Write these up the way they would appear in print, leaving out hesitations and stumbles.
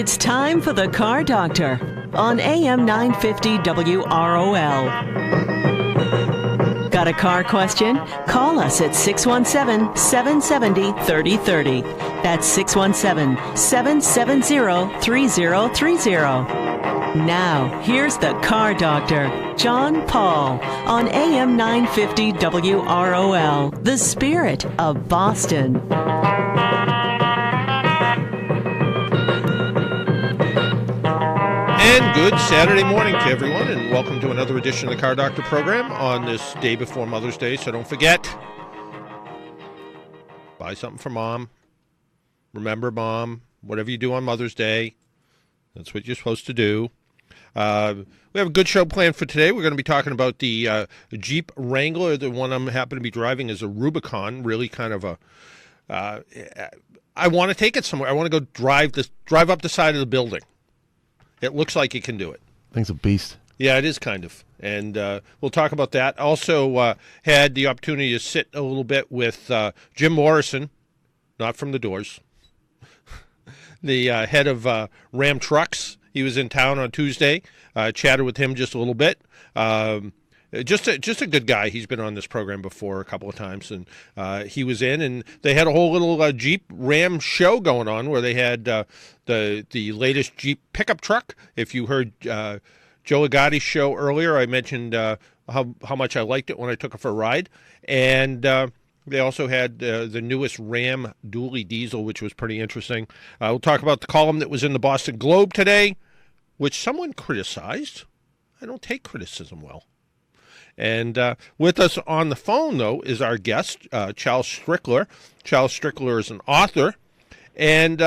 It's time for the Car Doctor on AM 950 WROL. Got a car question? Call us at 617-770-3030. That's 617-770-3030. Now, here's the Car Doctor, John Paul, on AM 950 WROL, the spirit of Boston. And good Saturday morning to everyone, and welcome to another edition of the Car Doctor program on this day before Mother's Day. So don't forget, buy something for Mom. Remember Mom, whatever you do on Mother's Day, that's what you're supposed to do. We have a good show planned for today. We're going to be talking about the Jeep Wrangler. The one I'm happen to be driving is a Rubicon, really kind of a... I want to take it somewhere. I want to go drive up the side of the building. It looks like it can do it. Thing's a beast. Yeah, it is kind of. And we'll talk about that. Also had the opportunity to sit a little bit with Jim Morrison, not from the Doors, the head of Ram Trucks. He was in town on Tuesday. Chatted with him just a little bit. Just a good guy. He's been on this program before a couple of times, and he was in, and they had a whole little Jeep Ram show going on where they had the latest Jeep pickup truck. If you heard Joe Agati's show earlier, I mentioned how much I liked it when I took it for a ride, and they also had the newest Ram dually diesel, which was pretty interesting. We'll talk about the column that was in the Boston Globe today, which someone criticized. I don't take criticism well. And with us on the phone, though, is our guest, Charles Strickler. Charles Strickler is an author and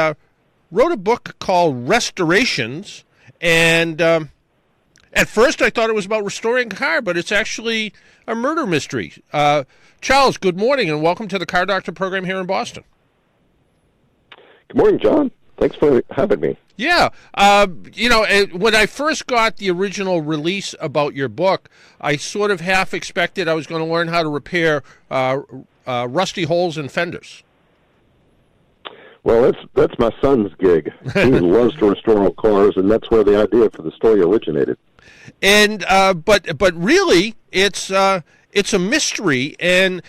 wrote a book called Restrations. And at first I thought it was about restoring a car, but it's actually a murder mystery. Charles, good morning, and welcome to the Car Doctor program here in Boston. Good morning, John. Thanks for having me. Yeah. When I first got the original release about your book, I sort of half expected I was going to learn how to repair rusty holes in fenders. Well, that's my son's gig. He loves to restore old cars, and that's where the idea for the story originated. And but really, it's a mystery. And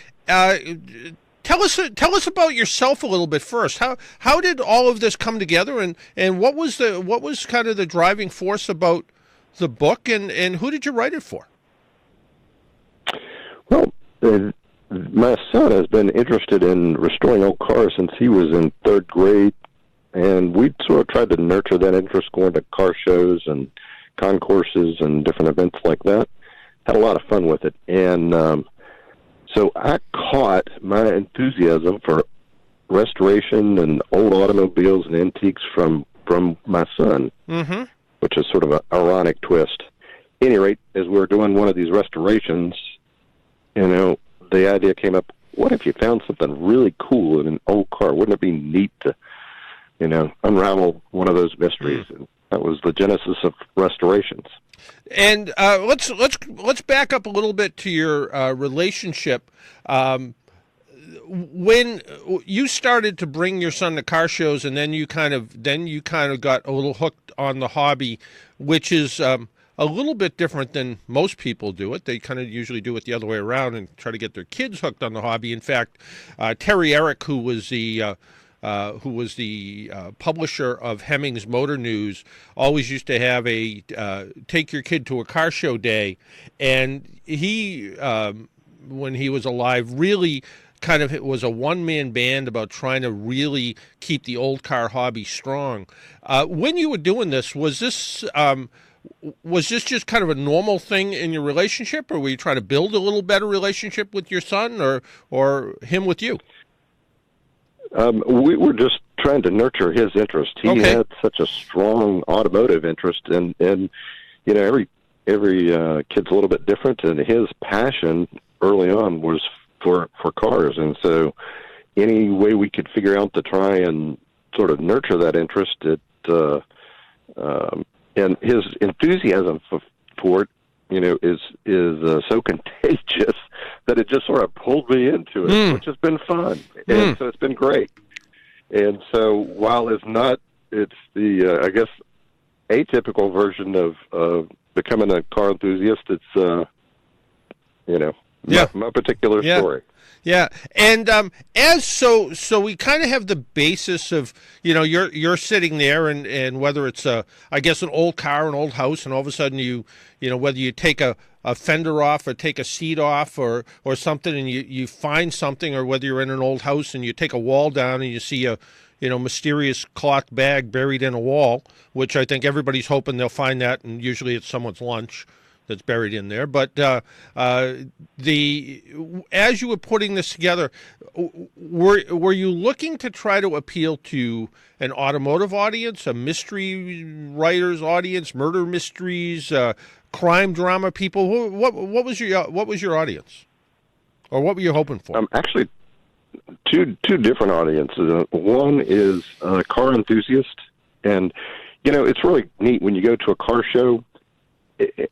Tell us about yourself a little bit first. How did all of this come together, and what was kind of the driving force about the book, and who did you write it for? Well, my son has been interested in restoring old cars since he was in third grade, and we sort of tried to nurture that interest going to car shows and concourses and different events like that. Had a lot of fun with it, and so I caught my enthusiasm for restoration and old automobiles and antiques from my son, which is sort of an ironic twist. At any rate, as we were doing one of these restorations, the idea came up, what if you found something really cool in an old car? Wouldn't it be neat to, unravel one of those mysteries? And that was the genesis of Restrations. And let's back up a little bit to your relationship. When you started to bring your son to car shows, and then you kind of got a little hooked on the hobby, which is a little bit different than most people do it. They kind of usually do it the other way around and try to get their kids hooked on the hobby. In fact, Terry Eric, who was the publisher of Hemmings Motor News, always used to have a take your kid to a car show day, and he, when he was alive, really kind of, it was a one-man band about trying to really keep the old car hobby strong. When you were doing this, was this just kind of a normal thing in your relationship, or were you trying to build a little better relationship with your son, or him with you? We were just trying to nurture his interest. He had such a strong automotive interest, and every kid's a little bit different, and his passion early on was for cars, and so any way we could figure out to try and sort of nurture that interest, and his enthusiasm for it, is so contagious that it just sort of pulled me into it, which has been fun. And so it's been great. And so while it's not it's the I guess atypical version of becoming a car enthusiast. It's my particular story. Yeah, and so we kind of have the basis of, you're sitting there, and whether it's I guess an old car, an old house, and all of a sudden whether you take a fender off or take a seat off or something, and you find something, or whether you're in an old house and you take a wall down and you see a mysterious cloth bag buried in a wall, which I think everybody's hoping they'll find that, and usually it's someone's lunch that's buried in there. But as you were putting this together, were you looking to try to appeal to an automotive audience, a mystery writers audience, murder mysteries, crime drama people? What was your audience, or what were you hoping for? Actually, two different audiences. One is a car enthusiast, and it's really neat when you go to a car show.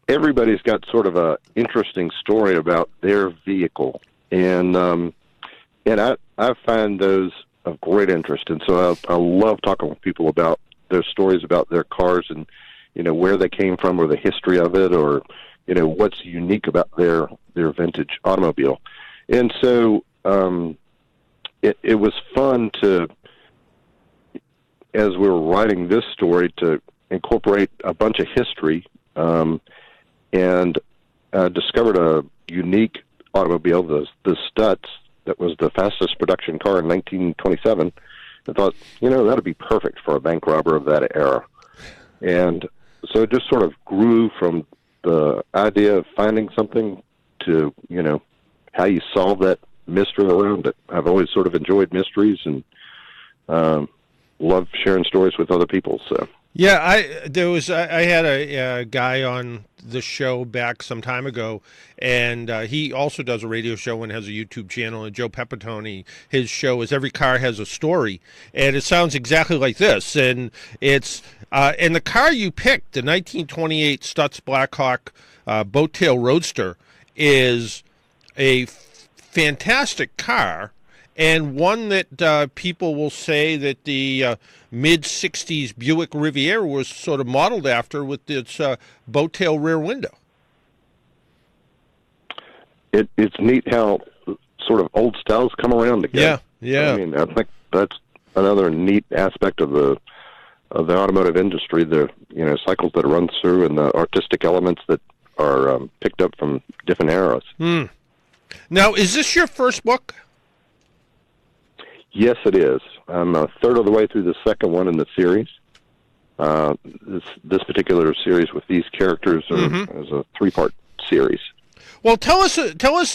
Everybody's got sort of a interesting story about their vehicle, and I find those of great interest, and so I love talking with people about their stories about their cars, and where they came from, or the history of it, or what's unique about their vintage automobile. And so it was fun to, as we were writing this story, to incorporate a bunch of history. And discovered a unique automobile, the Stutz, that was the fastest production car in 1927. I thought, that'd be perfect for a bank robber of that era. And so it just sort of grew from the idea of finding something to, how you solve that mystery around it. I've always sort of enjoyed mysteries and love sharing stories with other people, so... Yeah, I had a guy on the show back some time ago, and he also does a radio show and has a YouTube channel. And Joe Pepitone, his show is Every Car Has a Story, and it sounds exactly like this. And it's and the car you picked, the 1928 Stutz Blackhawk Boattail Roadster, is a fantastic car. And one that people will say that the mid-'60s Buick Riviera was sort of modeled after, with its boat-tail rear window. It's neat how sort of old styles come around again. Yeah. I mean, I think that's another neat aspect of the automotive industry, the cycles that it runs through, and the artistic elements that are picked up from different eras. Now, is this your first book? Yes, it is. I'm a third of the way through the second one in the series. This particular series with these characters is a 3-part series. Well, tell us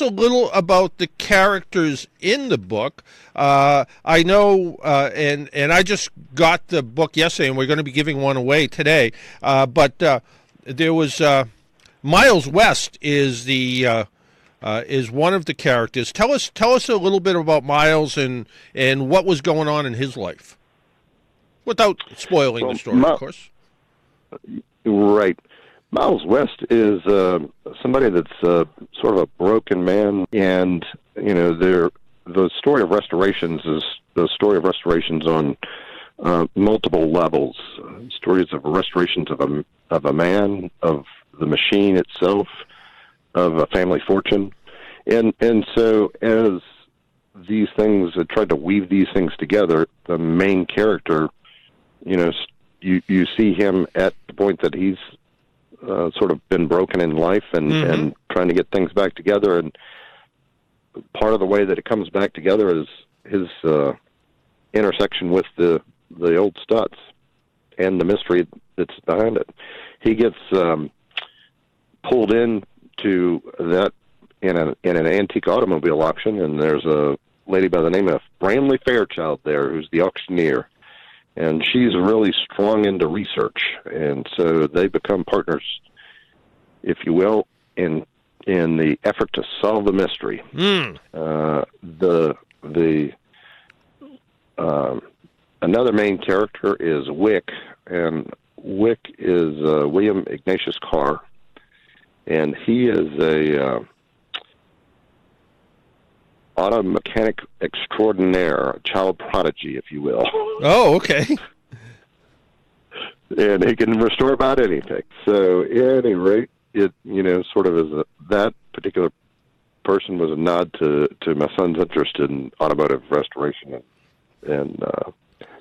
a little about the characters in the book. I know, and I just got the book yesterday, and we're going to be giving one away today. But there was Miles West is one of the characters. Tell us a little bit about Miles and what was going on in his life, without spoiling the story, of course. Right. Miles West is somebody that's sort of a broken man, and the story of Restorations is the story of restorations on multiple levels. Stories of restorations of a man, of the machine itself, of a family fortune, and so as these things tried to weave these things together, the main character, you see him at the point that he's sort of been broken in life and trying to get things back together, and part of the way that it comes back together is his intersection with the old Stutz and the mystery that's behind it. He gets pulled in to that in an antique automobile auction, and there's a lady by the name of Bramley Fairchild there who's the auctioneer, and she's really strong into research, and so they become partners, if you will, in the effort to solve the mystery. Another main character is Wick, and Wick is William Ignatius Carr. And he is a auto mechanic extraordinaire, a child prodigy, if you will. Oh, okay. and he can restore about anything. So, at any rate, it sort of is that particular person was a nod to my son's interest in automotive restoration, and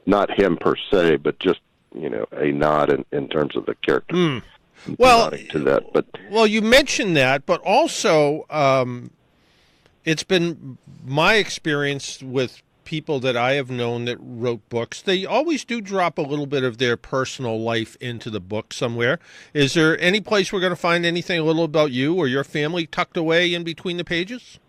not him per se, but just a nod in terms of the character. Well, to that, but you mentioned that, but also it's been my experience with people that I have known that wrote books. They always do drop a little bit of their personal life into the book somewhere. Is there any place we're going to find anything a little about you or your family tucked away in between the pages?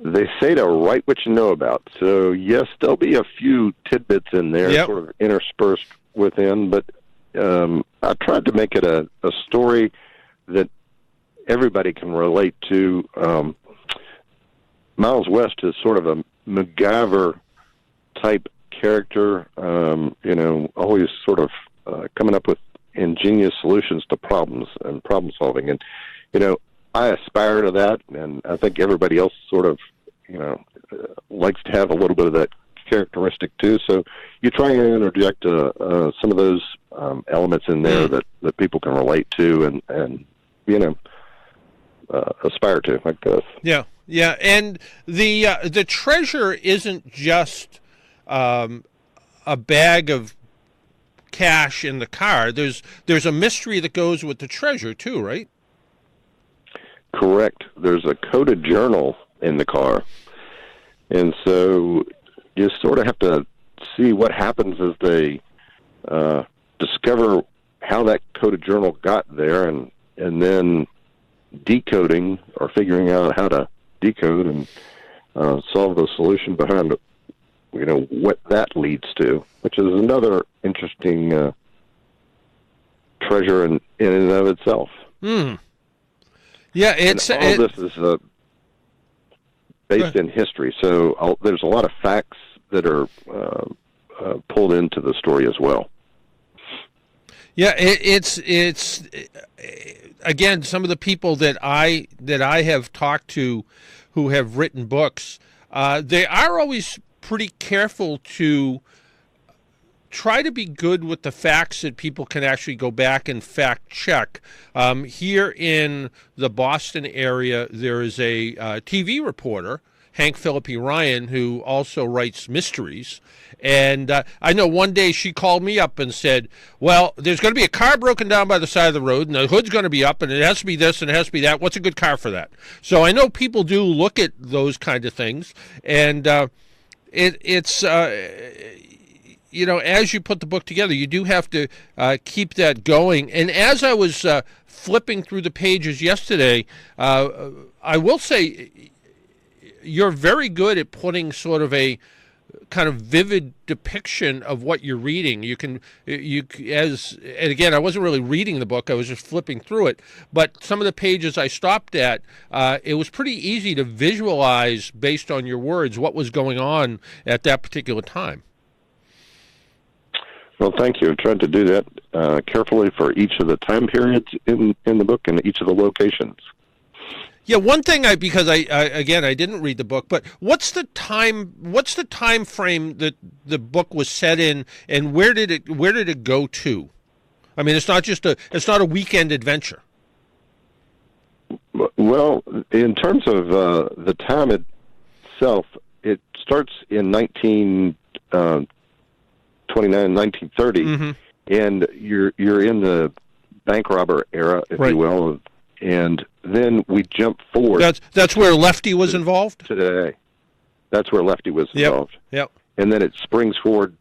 They say to write what you know about. So, yes, there'll be a few tidbits in there, sort of interspersed within, but I tried to make it a story that everybody can relate to. Miles West is sort of a MacGyver-type character, always sort of coming up with ingenious solutions to problems and problem-solving. And, I aspire to that, and I think everybody else sort of, likes to have a little bit of that characteristic too. So you try and interject some of those elements in there that people can relate to and aspire to, I guess. Yeah. Yeah, and the treasure isn't just a bag of cash in the car. There's a mystery that goes with the treasure too, right? Correct. There's a coded journal in the car, and so you sort of have to see what happens as they discover how that coded journal got there, and then decoding or figuring out how to decode and solve the solution behind what that leads to, which is another interesting treasure in and of itself. Yeah, this is based in history, so there's a lot of facts that are pulled into the story as well. Yeah, it's again, some of the people that I have talked to who have written books, they are always pretty careful to try to be good with the facts that people can actually go back and fact check. Here in the Boston area, there is a TV reporter, Hank Philippi Ryan, who also writes mysteries. And I know one day she called me up and said, well, there's going to be a car broken down by the side of the road, and the hood's going to be up, and it has to be this, and it has to be that. What's a good car for that? So I know people do look at those kind of things, and it's as you put the book together, you do have to keep that going. And as I was flipping through the pages yesterday, I will say you're very good at putting sort of a kind of vivid depiction of what you're reading. And again, I wasn't really reading the book, I was just flipping through it, but some of the pages I stopped at, it was pretty easy to visualize based on your words what was going on at that particular time. Well, thank you. I tried to do that carefully for each of the time periods in the book and each of the locations. Yeah, one thing because I didn't read the book, but what's the time frame that the book was set in, and where did it go to? I mean, it's not a weekend adventure. Well, in terms of the time itself, it starts in 1930, and you're in the bank robber era, if you will, and then we jump forward. That's where Lefty was involved? Today. That's where Lefty was involved. Yep. And then it springs forward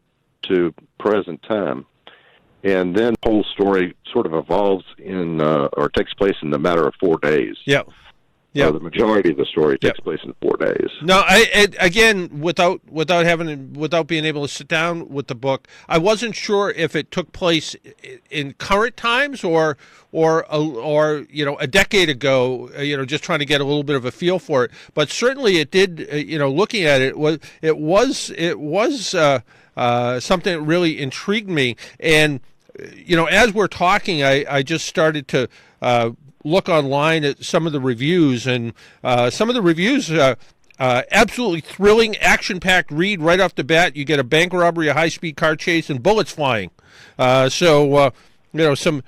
to present time. And then the whole story sort of evolves or takes place in the matter of 4 days. Yep. Yeah, the majority of the story takes place in 4 days. No, without being able to sit down with the book, I wasn't sure if it took place in current times or a decade ago. Just trying to get a little bit of a feel for it. But certainly it did. Looking at it was something that really intrigued me. And as we're talking, I just started to look online at some of the reviews, and some of the reviews Absolutely thrilling, action-packed read right off the bat. You get a bank robbery, a high-speed car chase, and bullets flying. So some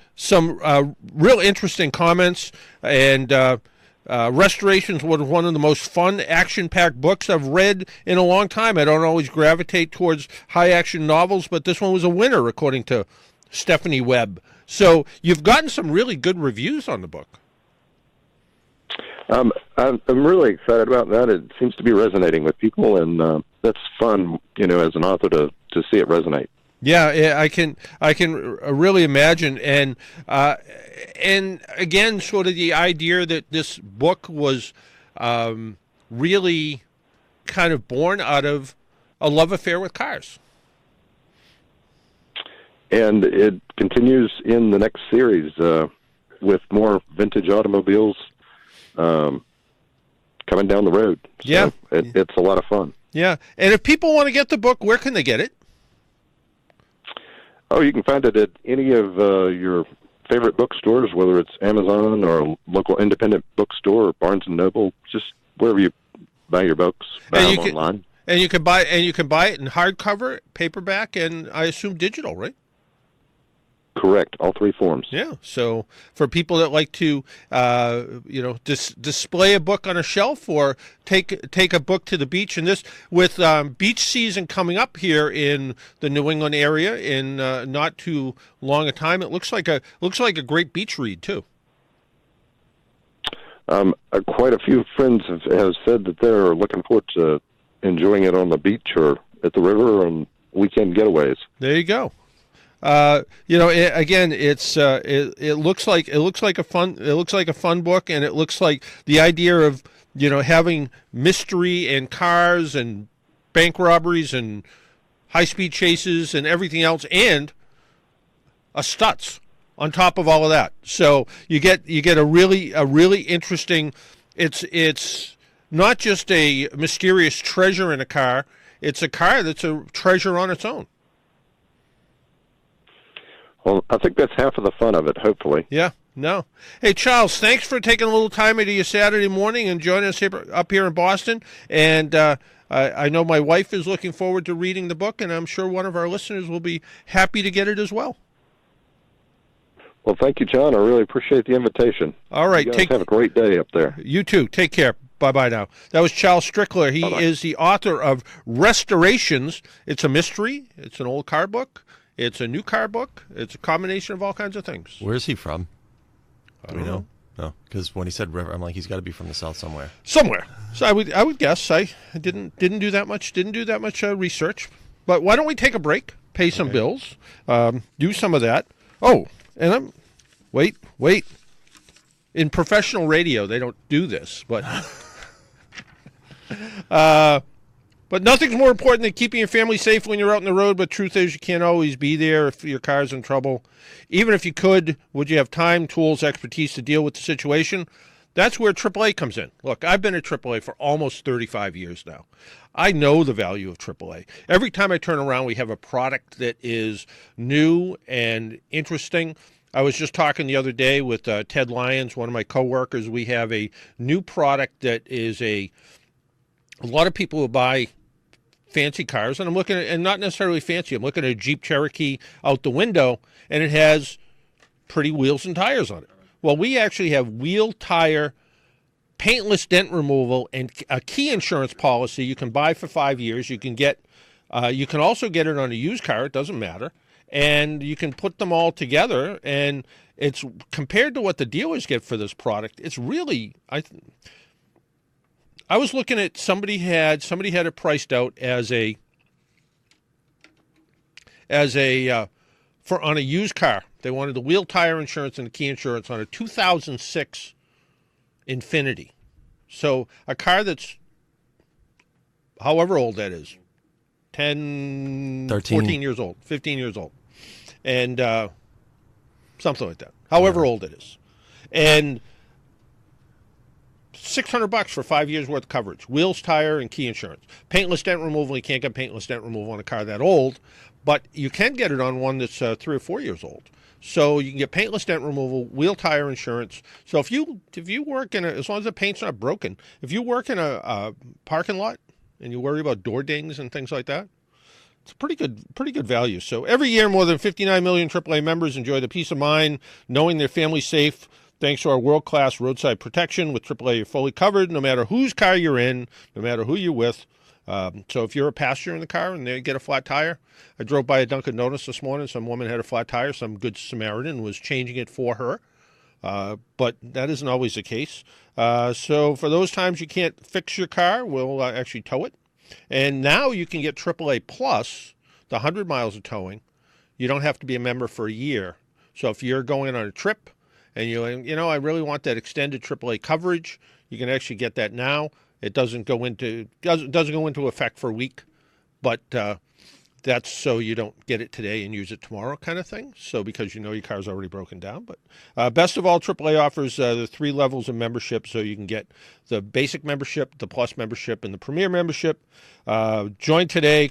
real interesting comments. And Restorations was one of the most fun, action-packed books I've read in a long time. I don't always gravitate towards high-action novels, but this one was a winner, according to Stephanie Webb. So you've gotten some really good reviews on the book. I'm really excited about that. It seems to be resonating with people, and that's fun, as an author to see it resonate. Yeah, I can really imagine, and again, sort of the idea that this book was really kind of born out of a love affair with cars. And it continues in the next series with more vintage automobiles coming down the road. So yeah. It's a lot of fun. Yeah. And if people want to get the book, where can they get it? Oh, you can find it at any of your favorite bookstores, whether it's Amazon or a local independent bookstore or Barnes & Noble, just wherever you buy your books, buy them online. And you can buy it in hardcover, paperback, and I assume digital, right? Correct, all three forms. Yeah. So for people that like to, display a book on a shelf or take a book to the beach, and this with beach season coming up here in the New England area in not too long a time, it looks like a great beach read too. Quite a few friends have said that they're looking forward to enjoying it on the beach or at the river on weekend getaways. There you go. It looks like a fun book, and it looks like the idea of having mystery and cars and bank robberies and high-speed chases and everything else, and a Stutz on top of all of that. So you get a really interesting. It's not just a mysterious treasure in a car. It's a car that's a treasure on its own. Well, I think that's half of the fun of it, hopefully. Yeah, no. Hey, Charles, thanks for taking a little time into your Saturday morning and joining us up here in Boston. And I know my wife is looking forward to reading the book, and I'm sure one of our listeners will be happy to get it as well. Well, thank you, John. I really appreciate the invitation. All right. You guys have a great day up there. You too. Take care. Bye-bye now. That was Charles Strickler. He is the author of Restorations. It's a mystery. It's an old car book. It's a new car book. It's a combination of all kinds of things. Where is he from? Do we know? No, because when he said river, I'm like, he's got to be from the south somewhere. Somewhere. So I would guess. I didn't do that much research. But why don't we take a break, pay some bills, do some of that. Oh, and wait. In professional radio, they don't do this, but But nothing's more important than keeping your family safe when you're out on the road, but truth is you can't always be there if your car's in trouble. Even if you could, would you have time, tools, expertise to deal with the situation? That's where AAA comes in. Look, I've been at AAA for almost 35 years now. I know the value of AAA. Every time I turn around, we have a product that is new and interesting. I was just talking the other day with Ted Lyons, one of my coworkers. We have a new product that is a lot of people will buy fancy cars, and I'm looking at, and not necessarily fancy, I'm looking at a Jeep Cherokee out the window, and it has pretty wheels and tires on it. Well, we actually have wheel, tire, paintless dent removal, and a key insurance policy you can buy for 5 years. You can get, you can also get it on a used car, it doesn't matter, and you can put them all together, and it's, compared to what the dealers get for this product, it's really, I was looking at somebody had it priced out as a for on a used car. They wanted the wheel, tire insurance and the key insurance on a 2006 Infiniti. So a car that's however old that is, 10, 13. 14 years old, 15 years old, and something like that. However old it is, and $600 for 5 years worth of coverage, wheels, tire, and key insurance. Paintless dent removal. You can't get paintless dent removal on a car that old, but you can get it on one that's 3 or 4 years old. So you can get paintless dent removal, wheel tire insurance. So if you work as long as the paint's not broken, if you work in a parking lot and you worry about door dings and things like that, it's pretty good value. So every year, more than 59 million AAA members enjoy the peace of mind knowing their family's safe thanks to our world-class roadside protection. With AAA, you're fully covered no matter whose car you're in, no matter who you're with. So if you're a passenger in the car and they get a flat tire, I drove by a Dunkin' Donuts this morning. Some woman had a flat tire. Some good Samaritan was changing it for her. But that isn't always the case. So for those times you can't fix your car, we'll actually tow it. And now you can get AAA Plus, the 100 miles of towing. You don't have to be a member for a year. So if you're going on a trip and I really want that extended AAA coverage, you can actually get that now. It doesn't go into effect for a week, but that's so you don't get it today and use it tomorrow kind of thing. So because your car's already broken down. But best of all, AAA offers the 3 levels of membership, so you can get the basic membership, the plus membership, and the premier membership. Join today.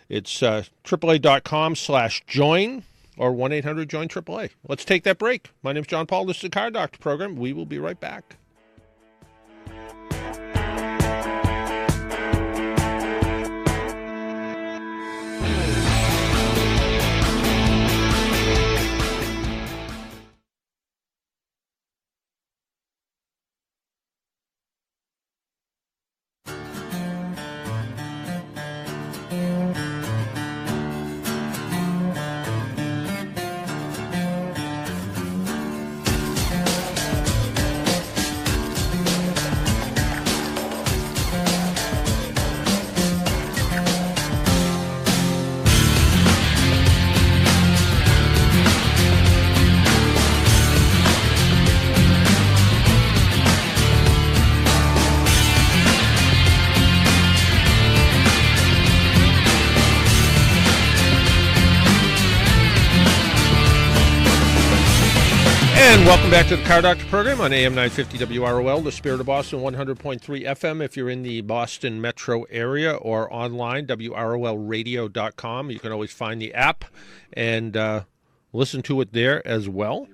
It's AAA.com/join or 1-800-JOIN-AAA. Let's take that break. My name's John Paul. This is the Car Doctor program. We will be right back. And welcome back to the Car Doctor program on AM 950 WROL, the Spirit of Boston, 100.3 FM if you're in the Boston metro area, or online, WROLradio.com. You can always find the app and listen to it there as well.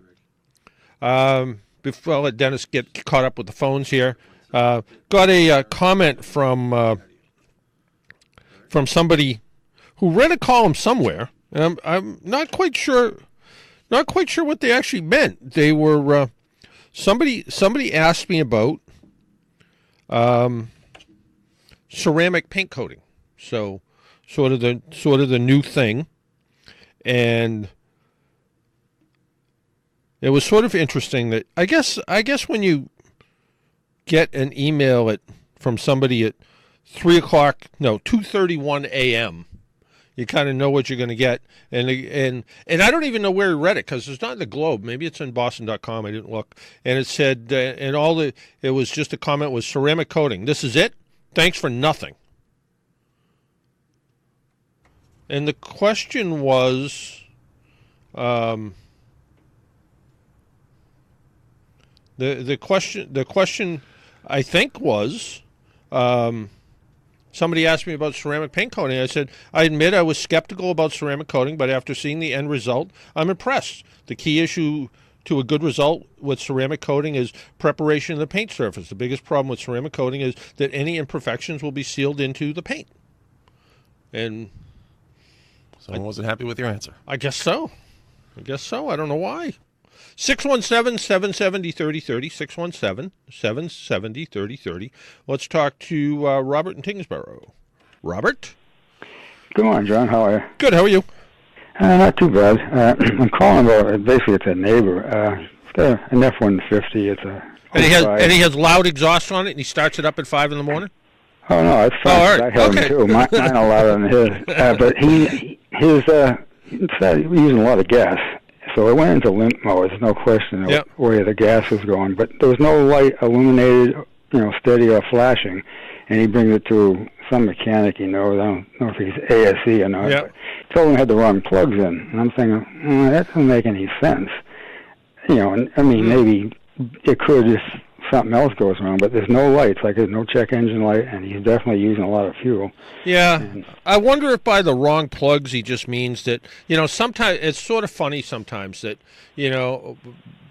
Before I let Dennis get caught up with the phones here, got a comment from somebody who read a column somewhere. I'm not quite sure what they actually meant. They were somebody asked me about ceramic paint coating. So sort of the new thing, and it was sort of interesting that I guess when you get an email from somebody at 2:31 a.m. you kind of know what you're going to get. And I don't even know where he read it, because it's not in the Globe. Maybe it's in Boston.com. I didn't look. And it said, it was just a comment was ceramic coating. This is it? Thanks for nothing. And the question was, the question I think was, somebody asked me about ceramic paint coating. I said, I admit I was skeptical about ceramic coating, but after seeing the end result, I'm impressed. The key issue to a good result with ceramic coating is preparation of the paint surface. The biggest problem with ceramic coating is that any imperfections will be sealed into the paint. And someone wasn't happy with your answer. I guess so. I don't know why. 617-770-3030, 617-770-3030. Let's talk to Robert in Tingsboro. Robert? Good morning, John. How are you? Good. How are you? Not too bad. I'm calling about, basically it's a neighbor. It's got an F-150. It's a... And he has loud exhaust on it, and he starts it up at 5 in the morning? Oh, no, it's fine. Oh, all right. I have him, too. Mine are louder than his. But he's using a lot of gas. So it went into limp mode. There's no question of where the gas was going. But there was no light illuminated, steady or flashing. And he brings it to some mechanic he knows. I don't know if he's ASE or not. Yep. But he told him he had the wrong plugs in. And I'm thinking, that doesn't make any sense. And I mean, maybe it could if something else goes wrong. But there's no lights, like there's no check engine light, and he's definitely using a lot of fuel. Yeah, and I wonder if by the wrong plugs he just means that, sometimes it's sort of funny sometimes that,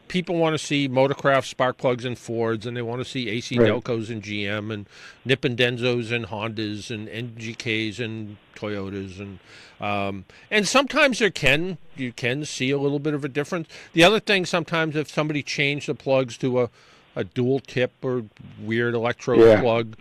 people want to see Motorcraft spark plugs in Fords, and they want to see AC Delcos in GM, and Nippon Denzos and Hondas, and NGKs and Toyotas, and sometimes you can see a little bit of a difference. The other thing, sometimes if somebody changed the plugs to a dual tip or weird electrode plug,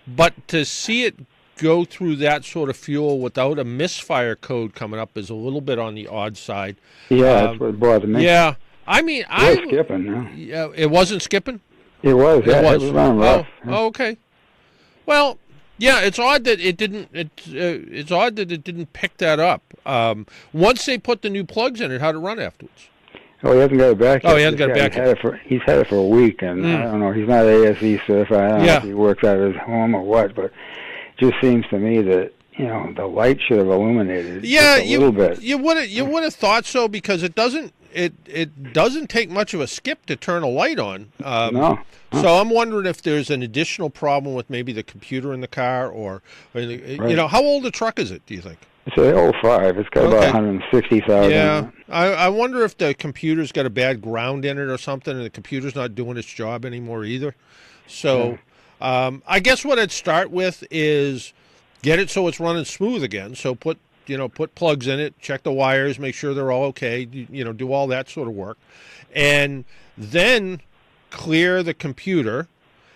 but to see it go through that sort of fuel without a misfire code coming up is a little bit on the odd side. Yeah, that's what bothered me. Yeah. I mean, it was skipping. Yeah, it wasn't skipping? It was. Yeah, it was running rough. Oh, okay. Well, yeah, it's odd that it didn't. It's odd that it didn't pick that up. Once they put the new plugs in it, how'd it run afterwards? Oh, he hasn't got it back yet. Oh, he hasn't got it back yet. He's had it for a week, and I don't know. He's not ASE certified. I don't know if he works out of his home or what, but it just seems to me that the light should have illuminated. Yeah, just a little bit. You would have thought so, because it doesn't. It doesn't take much of a skip to turn a light on. No. So I'm wondering if there's an additional problem with maybe the computer in the car, or how old a truck is it, do you think? It's an 05. It's got about 160,000. Yeah. I wonder if the computer's got a bad ground in it or something, and the computer's not doing its job anymore either. So I guess what I'd start with is get it so it's running smooth again. So put plugs in it, check the wires, make sure they're all okay, do all that sort of work. And then clear the computer,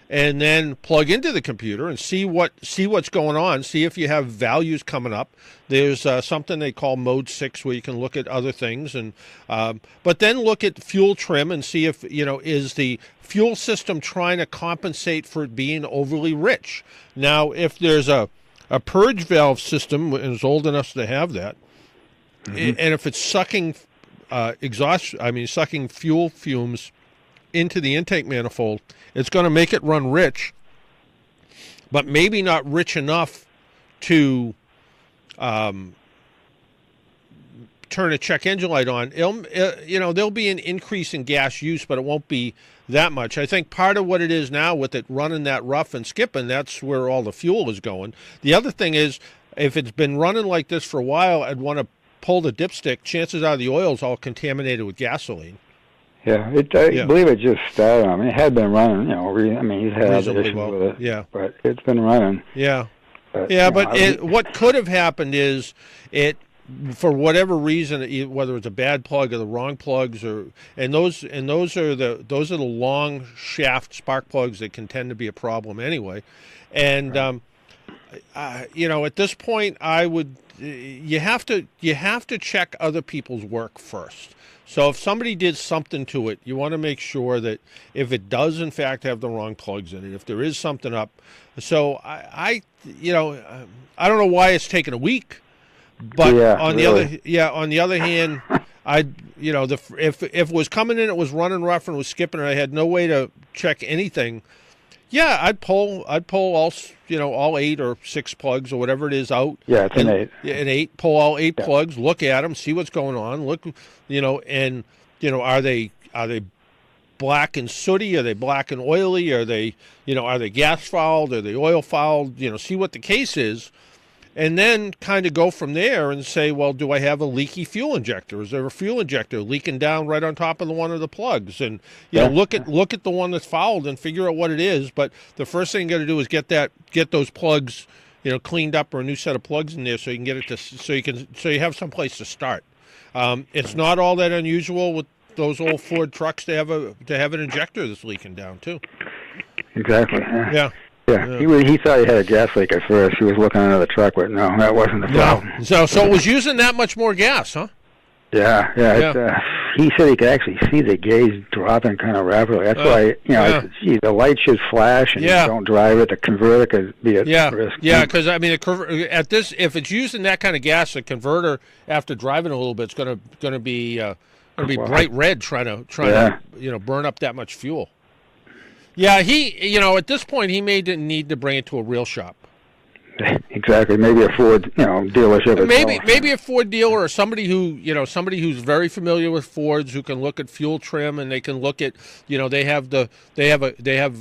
and then plug into the computer and see what's going on, see if you have values coming up. There's something they call mode 6 where you can look at other things, and but then look at fuel trim and see if, is the fuel system trying to compensate for it being overly rich. Now, if there's a purge valve system, and is old enough to have that, and if it's sucking sucking fuel fumes into the intake manifold, it's going to make it run rich, but maybe not rich enough to turn a check engine light on. There'll be an increase in gas use, but it won't be that much. I think part of what it is now with it running that rough and skipping, that's where all the fuel is going. The other thing is, if it's been running like this for a while, I'd want to pull the dipstick. Chances are the oil's all contaminated with gasoline. Yeah, I believe it just started. I mean, it had been running, he's had other issues with it. Yeah. But it's been running. Yeah. What could have happened is for whatever reason, whether it's a bad plug or the wrong plugs, and those are the long shaft spark plugs that can tend to be a problem anyway. And at this point, you have to check other people's work first. So if somebody did something to it, you want to make sure that if it does in fact have the wrong plugs in it, if there is something up. So I don't know why it's taken a week, but on the other hand, if it was coming in, it was running rough and was skipping, and I had no way to check anything. Yeah, I'd pull all 8 or 6 plugs or whatever it is out. Yeah, it's an 8. Yeah, an 8. Pull all 8 plugs. Look at them. See what's going on. Look, are they black and sooty? Are they black and oily? Are they gas fouled? Are they oil fouled? See what the case is, and then kind of go from there and say, well, do I have a leaky fuel injector? Is there a fuel injector leaking down right on top of one of the plugs? And look at the one that's fouled and figure out what it is. But the first thing you got to do is get those plugs, cleaned up, or a new set of plugs in there, so you can get it so you have some place to start. It's not all that unusual with those old Ford trucks to have an injector that's leaking down too. Exactly. Yeah. Yeah, he thought he had a gas leak at first. He was looking under the truck, but no, that wasn't the problem. So it was using that much more gas, huh? Yeah. He said he could actually see the gauge dropping kind of rapidly. That's why, I said, gee, the light should flash and you don't drive it. The converter could be at risk. Yeah, because, at this, if it's using that kind of gas, the converter, after driving a little bit, is going to be bright red trying to burn up that much fuel. Yeah, at this point, he may need to bring it to a real shop. Exactly. Maybe a Ford, dealership. Maybe a Ford dealer or somebody who's very familiar with Fords, who can look at fuel trim, and they can look at, they have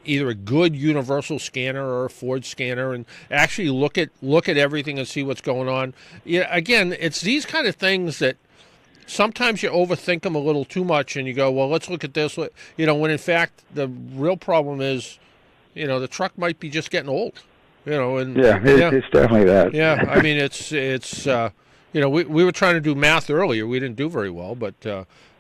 either a good universal scanner or a Ford scanner, and actually look at everything and see what's going on. Yeah, again, it's these kind of things that sometimes you overthink them a little too much, and you go, well, let's look at this. When in fact the real problem is, the truck might be just getting old. It's definitely that. Yeah, I mean, it's we were trying to do math earlier. We didn't do very well, but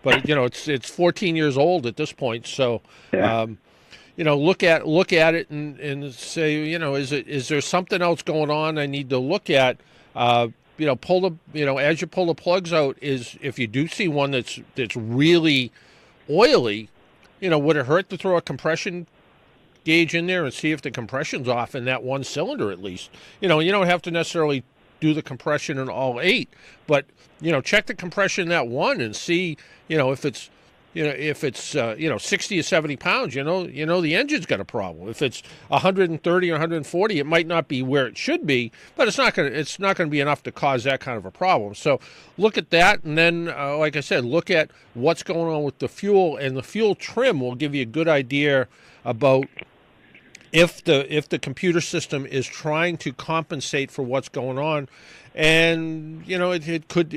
it's 14 years old at this point. So, look at it and say, is there something else going on I need to look at? As you pull the plugs out, is if you do see one that's really oily, would it hurt to throw a compression gauge in there and see if the compression's off in that one cylinder at least? You don't have to necessarily do the compression in all 8, but check the compression in that one and see if it's 60 or 70 pounds, the engine's got a problem. If it's 130 or 140, it might not be where it should be, but it's not going to be enough to cause that kind of a problem. So look at that, and then like I said, look at what's going on with the fuel, and the fuel trim will give you a good idea about if the computer system is trying to compensate for what's going on. And it could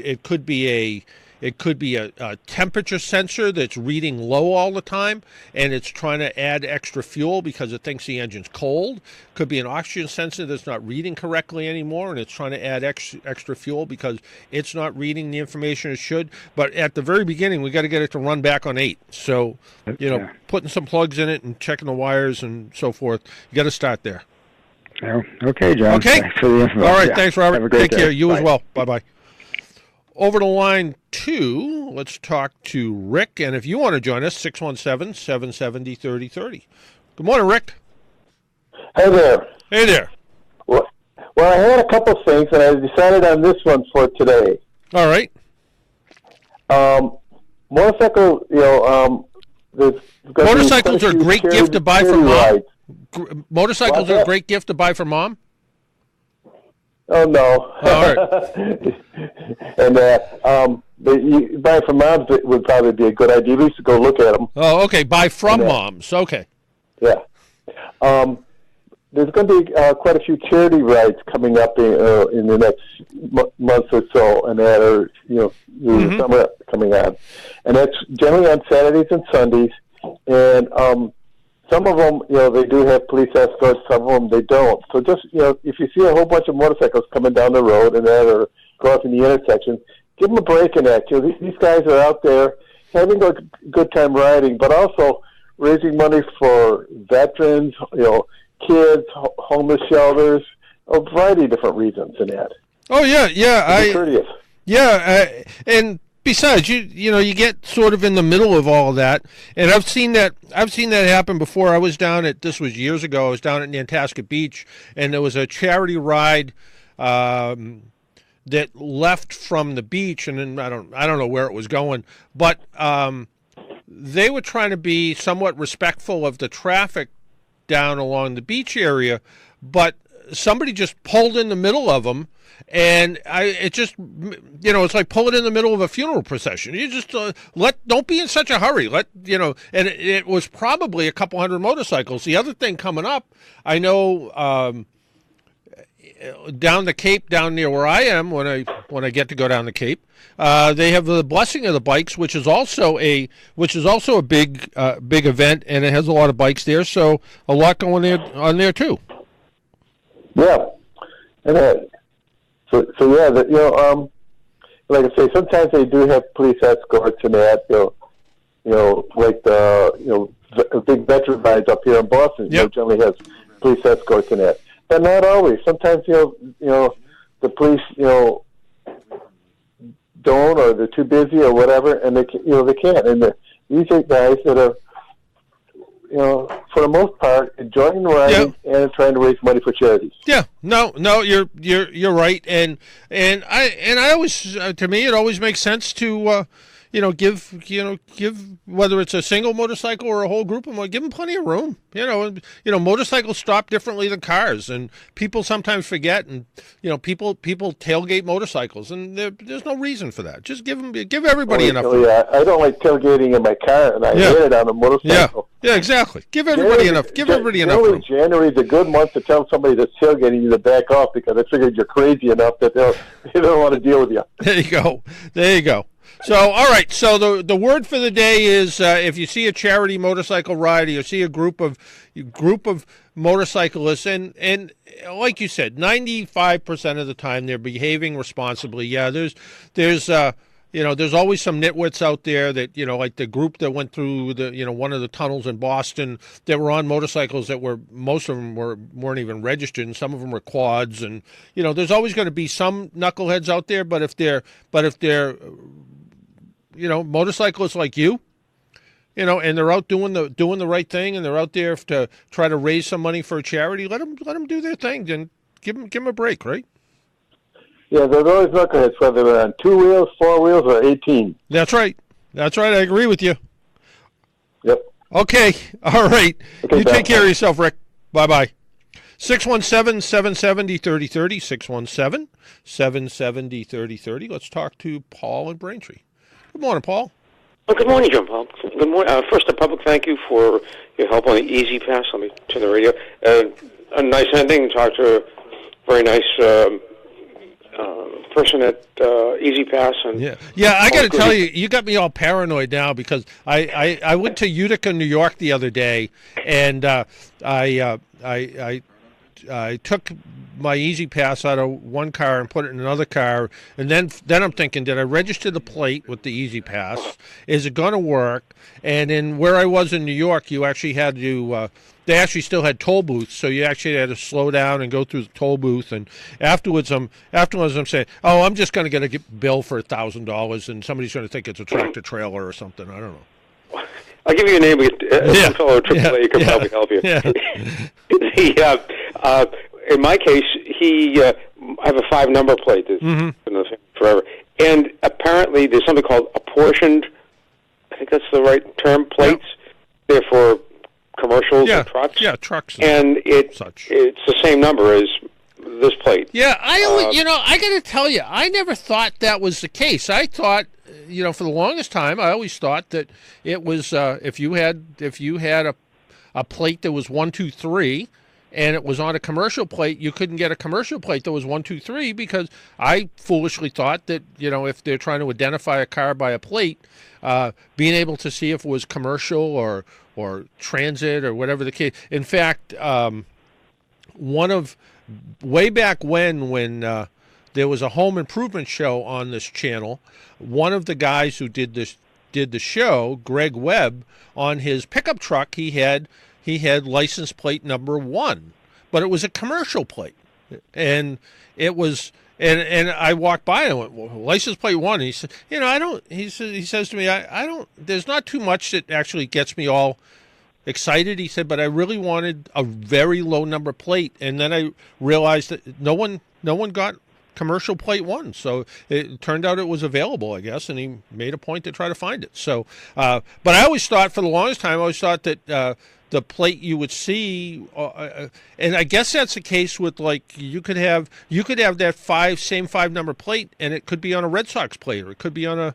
be a temperature sensor that's reading low all the time, and it's trying to add extra fuel because it thinks the engine's cold. Could be an oxygen sensor that's not reading correctly anymore, and it's trying to add extra fuel because it's not reading the information it should. But at the very beginning, we got to get it to run back on 8. So, putting some plugs in it and checking the wires and so forth, you got to start there. Okay, John. Okay. Thanks for the info. All right. Thanks, Robert. Have a great Take day. care. You Bye. as well. Bye-bye. Over to line 2, let's talk to Rick. And if you want to join us, 617-770-3030. Good morning, Rick. Hey there. Hey there. Well, I had a couple things, and I decided on this one for today. All right. Motorcycle, motorcycles are a great gift to buy for mom. Motorcycles are a great gift to buy for mom? Oh, no. All right. And you buy from moms would probably be a good idea. At least to go look at them. Oh, okay. Buy from moms. Okay. Yeah. There's going to be quite a few charity rides coming up in the next month or so, and that are, the summer coming on. And that's generally on Saturdays and Sundays. And some of them, they do have police escorts. Some of them, they don't. So just, if you see a whole bunch of motorcycles coming down the road and that are crossing the intersection, give them a break in that. These guys are out there having a good time riding, but also raising money for veterans, kids, homeless shelters, a variety of different reasons in that. Oh, yeah. Courteous. Yeah, and besides, you get sort of in the middle of all of that, and I've seen that happen before. This was years ago. I was down at Nantasket Beach, and there was a charity ride that left from the beach, and then I don't know where it was going, but they were trying to be somewhat respectful of the traffic down along the beach area, but somebody just pulled in the middle of them. And it's like pulling in the middle of a funeral procession. You just don't be in such a hurry. And it was probably a couple hundred motorcycles. The other thing coming up, I know down the Cape, down near where I am, when I get to go down the Cape, they have the Blessing of the Bikes, which is also a big event, and it has a lot of bikes there. So a lot going on there too. Yeah, and. So yeah, like I say, sometimes they do have police escorts and that, like a big veteran rides up here in Boston, generally has police escorts and that, but not always. Sometimes, the police, don't, or they're too busy or whatever, and they can't. And these are guys that are, for the most part, enjoying riding and trying to raise money for charities. Yeah, no, you're right, and I always, to me, it always makes sense to, give whether it's a single motorcycle or a whole group of them, give them plenty of room. Motorcycles stop differently than cars, and people sometimes forget. And people tailgate motorcycles, and there's no reason for that. Just give everybody enough room. Yeah, I don't like tailgating in my car, and I hate it on a motorcycle. Yeah, exactly. Give everybody enough. Give everybody enough room. January is a good month to tell somebody that's tailgating you to back off, because I figured you're crazy enough that they don't want to deal with you. There you go. So, all right. So the word for the day is if you see a charity motorcycle ride, or you see a group of motorcyclists, and like you said, 95% of the time they're behaving responsibly. Yeah, there's always some nitwits out there that, like the group that went through one of the tunnels in Boston that were on motorcycles that most of them weren't even registered, and some of them were quads. And, there's always going to be some knuckleheads out there, but if they're motorcyclists like you, and they're out doing the right thing, and they're out there to try to raise some money for a charity, let them do their thing, and give them a break, right? Yeah, there's always knuckleheads, whether they're on 2 wheels, 4 wheels, or 18. That's right. I agree with you. Yep. Okay. All right. Okay, you take care of yourself, Rick. Bye-bye. 617-770-3030, 617-770-3030. Let's talk to Paul in Braintree. Good morning, Paul. Well, good morning, John Paul. Good morning. First, a public thank you for your help on the Easy Pass. Let me turn the radio. A nice ending. Talked to a very nice person at Easy Pass. And yeah. I got to tell you, you got me all paranoid now, because I went to Utica, New York the other day, and I took my Easy Pass out of one car and put it in another car, and then I'm thinking, did I register the plate with the Easy Pass? Is it going to work? And in where I was in New York, you actually had to they actually still had toll booths, so you actually had to slow down and go through the toll booth. And afterwards I'm saying, I'm just going to get a bill for $1,000, and somebody's going to think it's a tractor trailer or something. I don't know. I'll give you a name. Some fellow at AAA could probably help you. Yeah. In my case, I have a 5-number plate that's been the same forever. And apparently there's something called apportioned, I think that's the right term, plates. Yeah. They're for commercials and trucks. Yeah, trucks. And it's the same number as this plate. Yeah, I got to tell you, I never thought that was the case. I thought, for the longest time, I always thought that it was if you had a plate that was 1, 2, 3, and it was on a commercial plate, you couldn't get a commercial plate that was 1, 2, 3, because I foolishly thought that if they're trying to identify a car by a plate, being able to see if it was commercial or transit or whatever the case. In fact, way back when there was a home improvement show on this channel, one of the guys who did the show, Greg Webb, on his pickup truck, he had license plate number 1, but it was a commercial plate, and it was. And I walked by and I went, well, license plate 1. And he said, he says to me, I don't. There's not too much that actually gets me all excited. He said, but I really wanted a very low number plate, and then I realized that no one got commercial plate 1, so it turned out it was available, I guess, and he made a point to try to find it. So, but I always thought, for the longest time, that the plate you would see, and I guess that's the case with, like, you could have that same 5-number plate, and it could be on a Red Sox plate, or it could be on a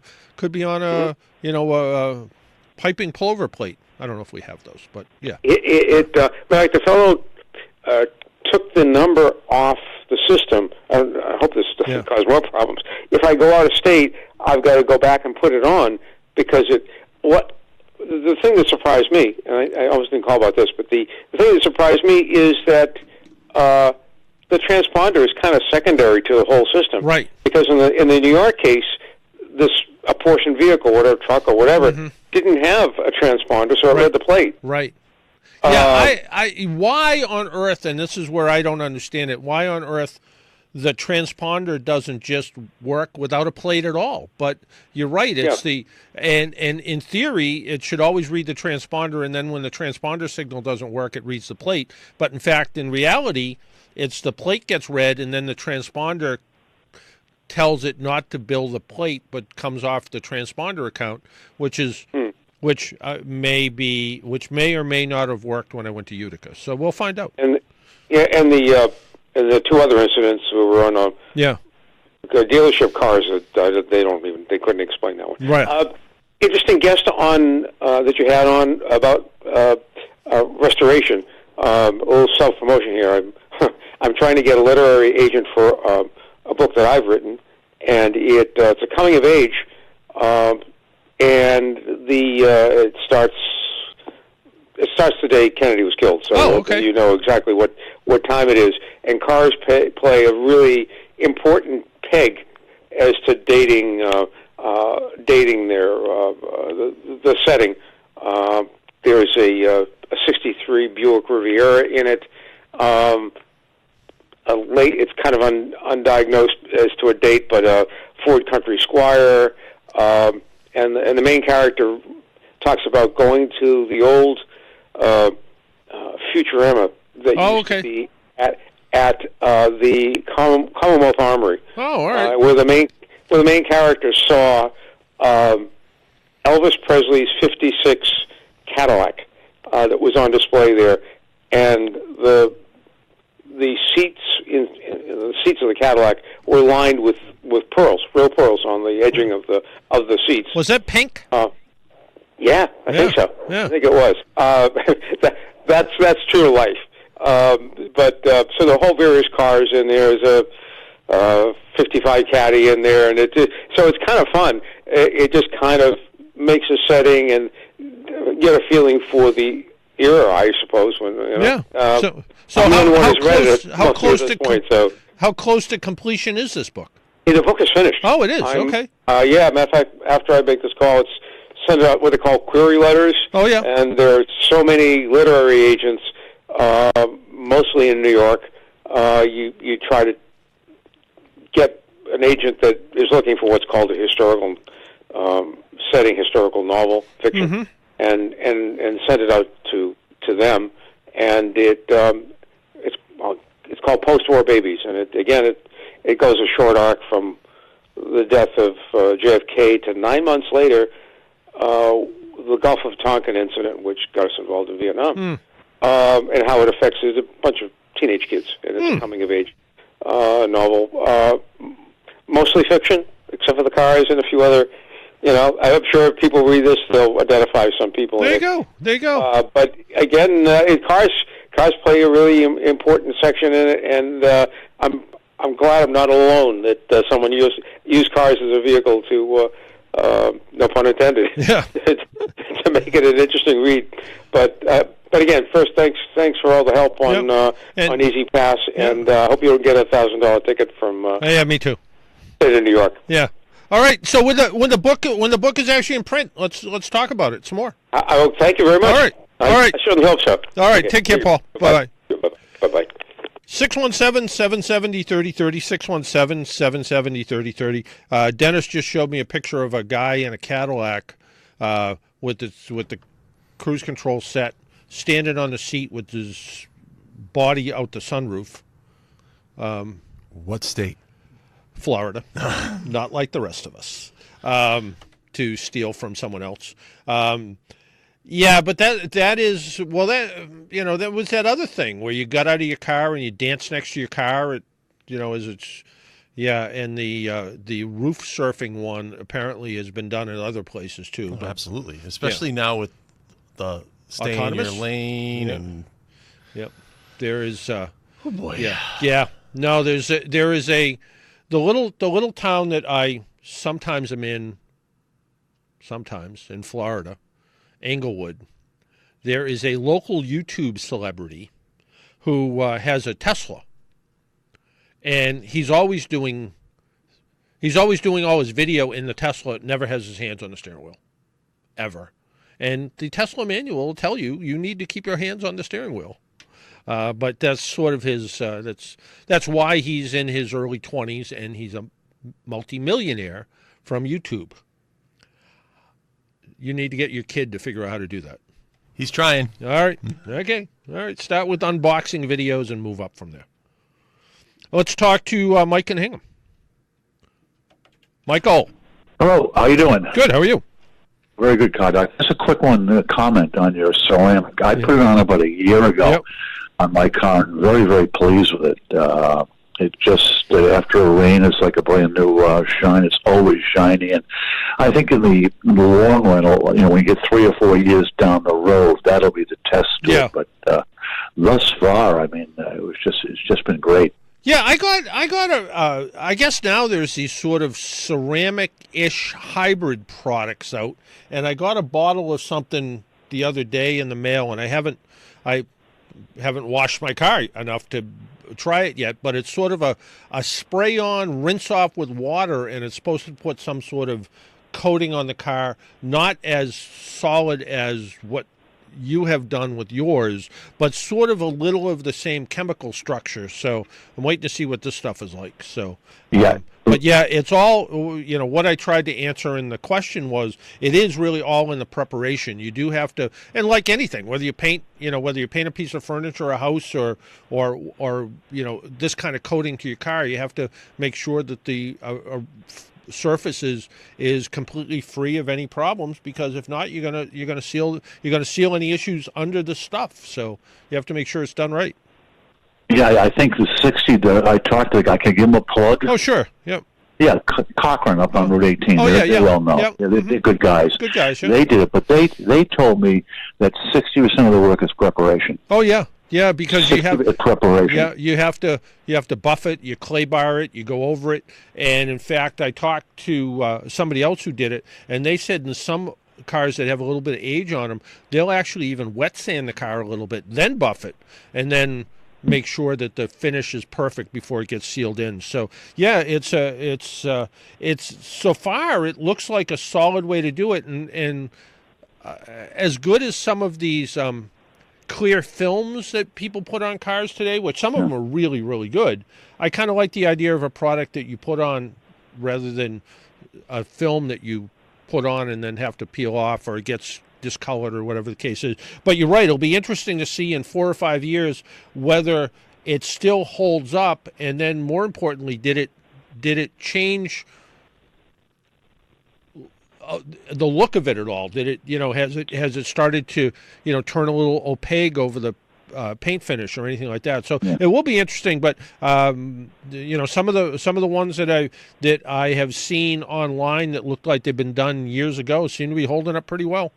piping plover plate. I don't know if we have those, but yeah. Like the fellow took the number off the system. I hope this doesn't cause more problems. If I go out of state, I've got to go back and put it on, because the thing that surprised me, and I almost didn't call about this, but the thing that surprised me is that the transponder is kind of secondary to the whole system. Right. Because in the New York case, this apportioned vehicle, whatever, truck or whatever, didn't have a transponder, so it read the plate. Right. Yeah, why on earth, and this is where I don't understand it, why on earth the transponder doesn't just work without a plate at all? But you're right, it's and in theory, it should always read the transponder, and then when the transponder signal doesn't work, it reads the plate. But in fact, in reality, it's the plate gets read, and then the transponder tells it not to bill the plate, but comes off the transponder account, which may or may not have worked when I went to Utica. So we'll find out. And the two other incidents were on the dealership cars that they couldn't explain that one. Right. Interesting guest on that you had on about restoration. A little self-promotion here. I'm trying to get a literary agent for a book that I've written, and it's a coming of age, and it starts the day Kennedy was killed. So you know exactly what time it is, and cars play a really important peg as to dating their the setting. There's a 63 Buick Riviera in it. It's kind of undiagnosed as to a date, but a Ford Country Squire, and the main character talks about going to the old Futurama that used to be at the Commonwealth Armory. Oh, all right. Where the main character saw Elvis Presley's '56 Cadillac that was on display there, and the seats the seats of the Cadillac were lined with pearls, real pearls on the edging of the seats. Was that pink? Yeah, I think so. Yeah. I think it was. That's true to life. But so the whole various cars in there. There's a 55 Caddy in there, and so it's kind of fun. It just kind of makes a setting and get a feeling for the era, I suppose. When how close to completion is this book? The book is finished. Oh, it is. Okay. Yeah. Matter of fact, after I make this call, it's send out what they call query letters. Oh, yeah. And there are so many literary agents, mostly in New York. You try to get an agent that is looking for what's called a historical setting, historical novel fiction, and send it out to them. And it's called Post-War Babies, and it goes a short arc from the death of JFK to 9 months later, the Gulf of Tonkin incident, which got us involved in Vietnam, and how it affects a bunch of teenage kids. And it's a coming-of-age novel, mostly fiction, except for the cars and a few other. I'm sure if people read this, they'll identify some people. There you go. But again, cars play a really important section in it, and I'm glad I'm not alone that someone used cars as a vehicle to, no pun intended, to make it an interesting read. But again, first, thanks for all the help on Easy Pass, and I hope you'll get a $1,000 ticket from. Yeah, me too. State of New York. Yeah. All right. So when the book is actually in print, let's talk about it some more. Thank you very much. All right. I certainly hope so. All right. Okay. Take care, Paul. Bye bye. Bye bye. 617-770-3030, 617-770-3030. Dennis just showed me a picture of a guy in a Cadillac with the cruise control set, standing on the seat with his body out the sunroof. What state? Florida. Not like the rest of us. To steal from someone else. Yeah, but that is that was that other thing where you got out of your car and you danced next to your car. And the roof surfing one apparently has been done in other places too. Oh, absolutely, especially now with the stay in your lane and. Yep, there is. Oh boy. Yeah. No, there is the little town that I sometimes am in. Sometimes in Florida. Englewood, there is a local YouTube celebrity who has a Tesla, and he's always doing all his video in the Tesla. Never has his hands on the steering wheel, ever. And the Tesla manual will tell you need to keep your hands on the steering wheel. But that's sort of his. That's why he's in his early 20s, and he's a multimillionaire from YouTube. You need to get your kid to figure out how to do that. He's trying. All right. Okay. All right. Start with unboxing videos and move up from there. Let's talk to Mike and Hingham. Michael. Hello, how you doing? Good, how are you? Very good, Car Doc. Just a quick one, comment on your ceramic. I put it on about a year ago on my car, and very, very pleased with it. It just, after a rain, it's like a brand new shine. It's always shiny. And I think in the long run, when you get 3 or 4 years down the road, that'll be the test to it. But thus far, I mean, it's just been great. Yeah, I got a. I guess now there's these sort of ceramic-ish hybrid products out, and I got a bottle of something the other day in the mail, and I haven't washed my car enough to try it yet, but it's sort of a spray-on, rinse-off with water, and it's supposed to put some sort of coating on the car, not as solid as what you have done with yours, but sort of a little of the same chemical structure. So I'm waiting to see what this stuff is like. So but yeah, it's all, what I tried to answer in the question was, it is really all in the preparation. You do have to, and like anything, whether you paint a piece of furniture, a house, or this kind of coating to your car, you have to make sure that the surface is completely free of any problems, because if not, you're gonna seal any issues under the stuff. So you have to make sure it's done right. Yeah, I think the 60 that I talked to the guy, can I give him a plug? Oh, sure. Yep. Yeah, Cochran up on Route 18. Oh, they well know. Yep. Yeah, they're good guys. Good guys, yeah. They did it, but they told me that 60% of the work is preparation. Oh, yeah. Yeah, because you have preparation. Yeah, you have to buff it, you clay bar it, you go over it, and in fact, I talked to somebody else who did it, and they said in some cars that have a little bit of age on them, they'll actually even wet sand the car a little bit, then buff it, and then make sure that the finish is perfect before it gets sealed in. So yeah, it's so far it looks like a solid way to do it, and as good as some of these clear films that people put on cars today, which some of them are really, really good. I kind of like the idea of a product that you put on rather than a film that you put on and then have to peel off, or it gets discolored or whatever the case is. But you're right, it'll be interesting to see in 4 or 5 years whether it still holds up, and then more importantly, did it change the look of it at all? Did it, has it started to, turn a little opaque over the paint finish or anything like that? So it will be interesting. But some of the ones that I have seen online that look like they've been done years ago seem to be holding up pretty well.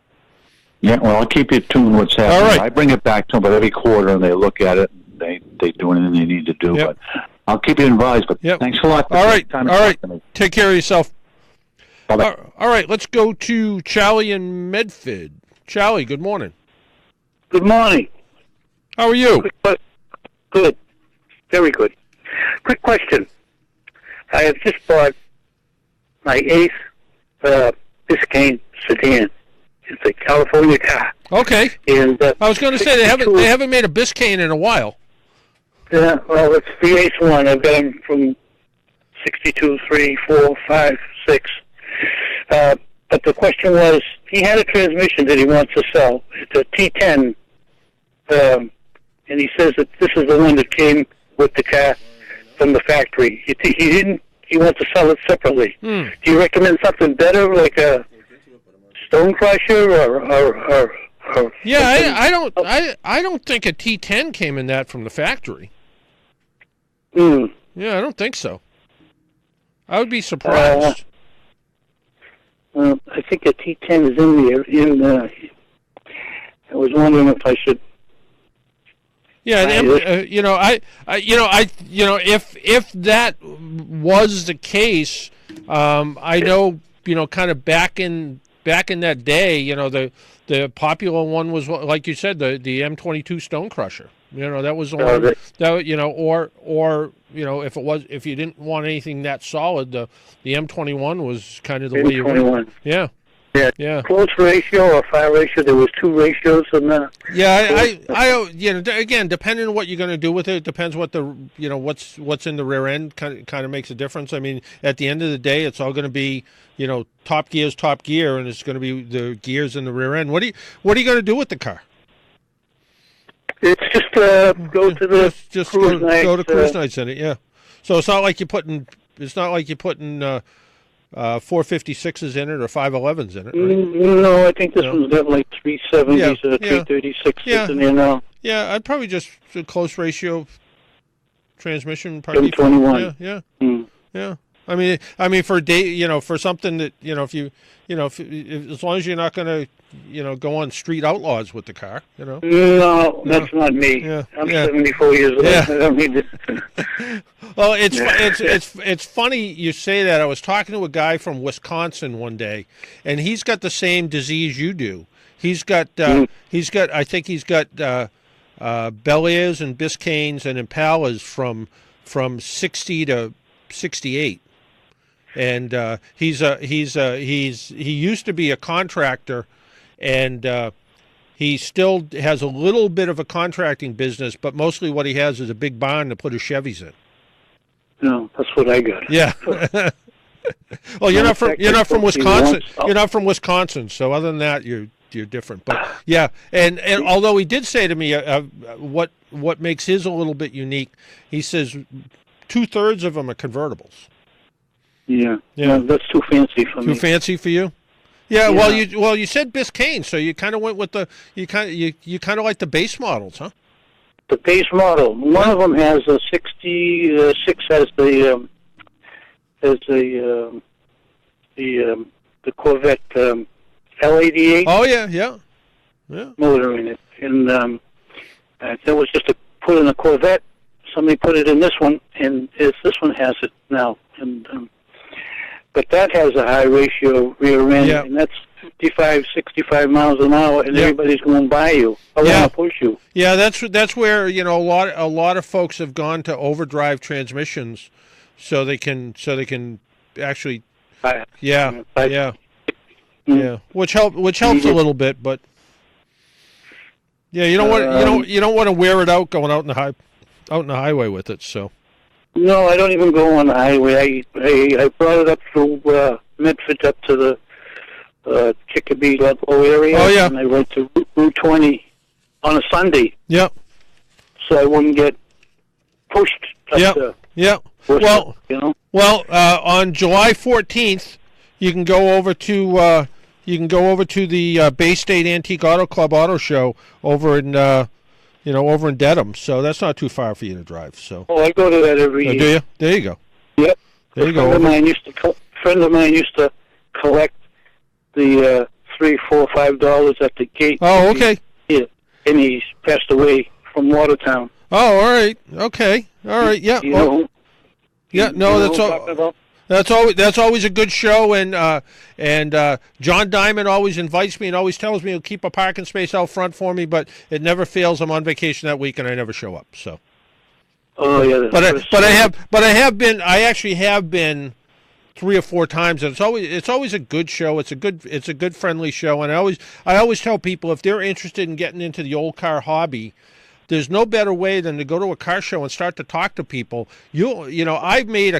Yeah, well, I'll keep you tuned what's happening. All right. I bring it back to them, but every quarter, and they look at it, and they do anything they need to do. Yep. But I'll keep you advised. But thanks a lot. All right. Take care of yourself. Bye-bye. All right, let's go to Charlie in Medford. Charlie, good morning. Good morning. How are you? Good. Very good. Quick question. I have just bought my 8th Biscayne sedan. It's a California car. Okay. And I was going to say they haven't made a Biscayne in a while. Yeah, well, it's the 8th one. I've got them from 62, 3, 4, 5, 6. But the question was, he had a transmission that he wants to sell. It's a T10, and he says that this is the one that came with the car from the factory. He wants to sell it separately. Do you recommend something better, like a Stone Crusher or yeah, I don't think a T10 came in that from the factory. Yeah, I don't think so. I would be surprised. I think a T10 is in there. I was wondering if I should. Yeah, if that was the case, I know, kind of back in that day, the popular one was, like you said, the M22 Stone Crusher. That was the one that, if you didn't want anything that solid, the M21 was kind of the way you went. Yeah. Yeah. Close ratio or fire ratio. There was 2 ratios in that. Yeah, I again, depending on what you're going to do with it, depends what the what's in the rear end kind of makes a difference. I mean, at the end of the day, it's all going to be top gear, and it's going to be the gears in the rear end. What are you going to do with the car? It's just go to the cruise nights. Go to cruise nights in it. Yeah. So it's not like you're putting 456s in it or 511s in it, right? No, I think this one's got like 370s or 336s in there now. Yeah, I'd probably just a close ratio transmission. 721. Yeah. I mean, for for something that if as long as you're not going to, go on street outlaws with the car, No, that's not me. Yeah. I'm 74 years old. Yeah. I don't need to. Well, it's funny you say that. I was talking to a guy from Wisconsin one day, and he's got the same disease you do. He's got Bel Airs and Biscaynes and Impalas from 60 to 68. And he used to be a contractor, and he still has a little bit of a contracting business, but mostly what he has is a big barn to put his Chevys in. No, that's what I got. Yeah. Well, you're not from Wisconsin. You're not from Wisconsin, so other than that, you're different. But yeah, and although he did say to me what makes his a little bit unique, he says 2/3 of them are convertibles. Yeah. No, that's too fancy for me. Too fancy for you? Yeah. Well, you said Biscayne, so you kind of went with you kind of like the base models, huh? The base model. One of them has a 66 as the Corvette L88. Oh yeah. Motor in it, and that was just to put in a Corvette. Somebody put it in this one, and this one has it now, and. But that has a high ratio rear end, and that's 55, 65 miles an hour, and everybody's going by you. I want to push you. Yeah, that's where a lot of folks have gone to overdrive transmissions, so they can actually, which helps a little bit, but you don't want to wear it out going out in the highway with it, so. No, I don't even go on the highway. I brought it up through Medford up to the Chicopee Ludlow area. Oh, yeah. And I went to Route 20 on a Sunday. Yep. So I wouldn't get pushed up the... Yep. Well, on July 14th, you can go over to the Bay State Antique Auto Club Auto Show over in over in Dedham, so that's not too far for you to drive. So. Oh, I go to that every year. Do you? There you go. Yep. There you go. A friend of mine used to collect the $3, $4, $5 at the gate. Oh, okay. Yeah, and he's passed away from Watertown. Oh, all right. Okay. All right. Yeah. That's always a good show, and John Diamond always invites me and always tells me he'll keep a parking space out front for me, but it never fails. I'm on vacation that week and I never show up. So. Oh yeah. I actually have been 3 or 4 times, and it's always a good show. It's a good friendly show, and I always tell people if they're interested in getting into the old car hobby, there's no better way than to go to a car show and start to talk to people. I've made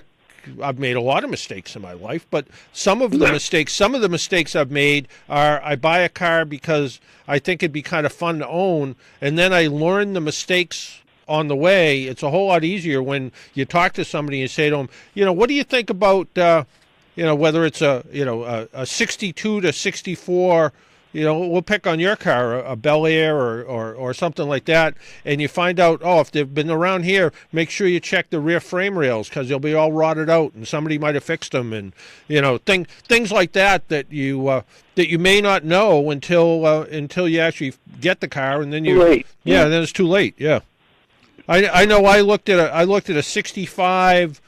a lot of mistakes in my life, but some of the mistakes I've made are I buy a car because I think it'd be kind of fun to own, and then I learn the mistakes on the way. It's a whole lot easier when you talk to somebody and say to them, what do you think about, whether it's a 62 to 64, we'll pick on your car, a Bel Air or something like that, and you find out, if they've been around here, make sure you check the rear frame rails because they'll be all rotted out and somebody might have fixed them, and things like that you may not know until you actually get the car, and then then it's too late. Yeah, I know. I looked at a 65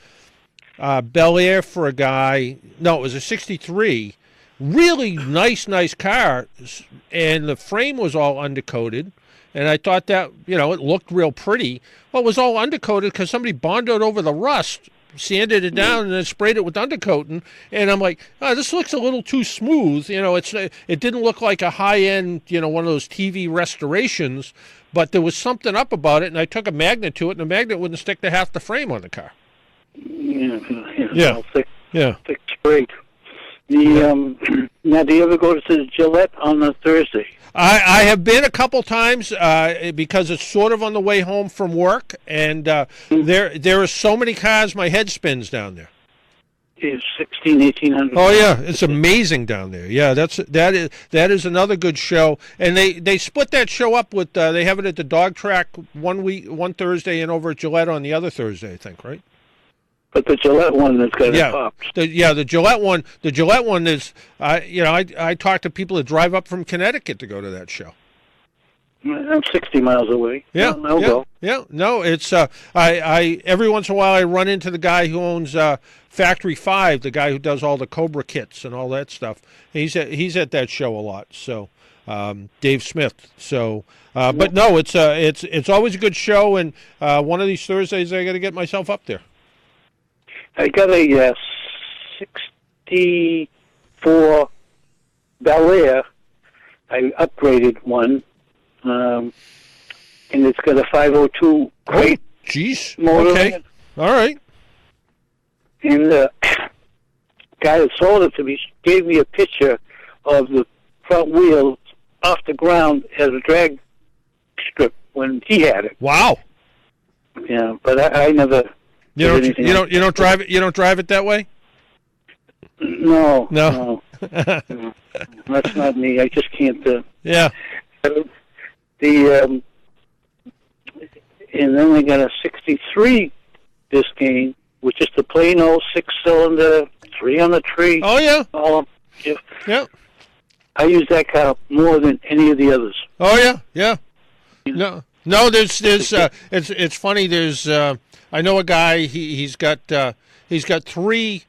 Bel Air for a guy. No, it was a 63. Really nice car, and the frame was all undercoated, and I thought that, it looked real pretty. Well, it was all undercoated because somebody bonded over the rust, sanded it down, and then sprayed it with undercoating, and I'm like, this looks a little too smooth. It didn't look like a high-end, one of those TV restorations, but there was something up about it, and I took a magnet to it, and the magnet wouldn't stick to half the frame on the car. Yeah. Thick spray. Now, do you ever go to the Gillette on a Thursday? I have been a couple times because it's sort of on the way home from work, and there are so many cars, my head spins down there. is 1,800. Oh yeah, it's amazing down there. Yeah, that is another good show. And they split that show up with they have it at the dog track one Thursday and over at Gillette on the other Thursday, I think, right? But the Gillette one is going to pop. The Gillette one is I talk to people that drive up from Connecticut to go to that show. I'm 60 miles away. Yeah, I'll go. Yeah, no, it's I every once in a while I run into the guy who owns Factory 5, the guy who does all the Cobra kits and all that stuff. He's at that show a lot. So Dave Smith. So but no, it's always a good show, and one of these Thursdays I got to get myself up there. I got a 64 Bel Air. I upgraded one. And it's got a 502 crate motor. Okay. All right. And the guy that sold it to me gave me a picture of the front wheel off the ground as a drag strip when he had it. Wow. Yeah, but I never. You don't drive it. You don't drive it that way. No. That's not me. I just can't. Yeah. And then they got a 63 Biscayne, which is the plain old 6-cylinder, 3 on the tree. Oh yeah. Yeah. I use that car more than any of the others. Oh yeah. No. There's it's funny. There's I know a guy. He's got 3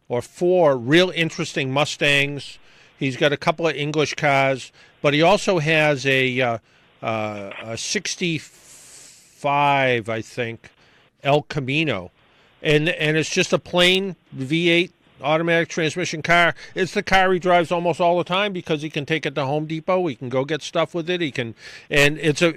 or 4 real interesting Mustangs. He's got a couple of English cars, but he also has a 65, I think, El Camino, and it's just a plain V8 automatic transmission car. It's the car he drives almost all the time because he can take it to Home Depot. He can go get stuff with it. He can, and it's a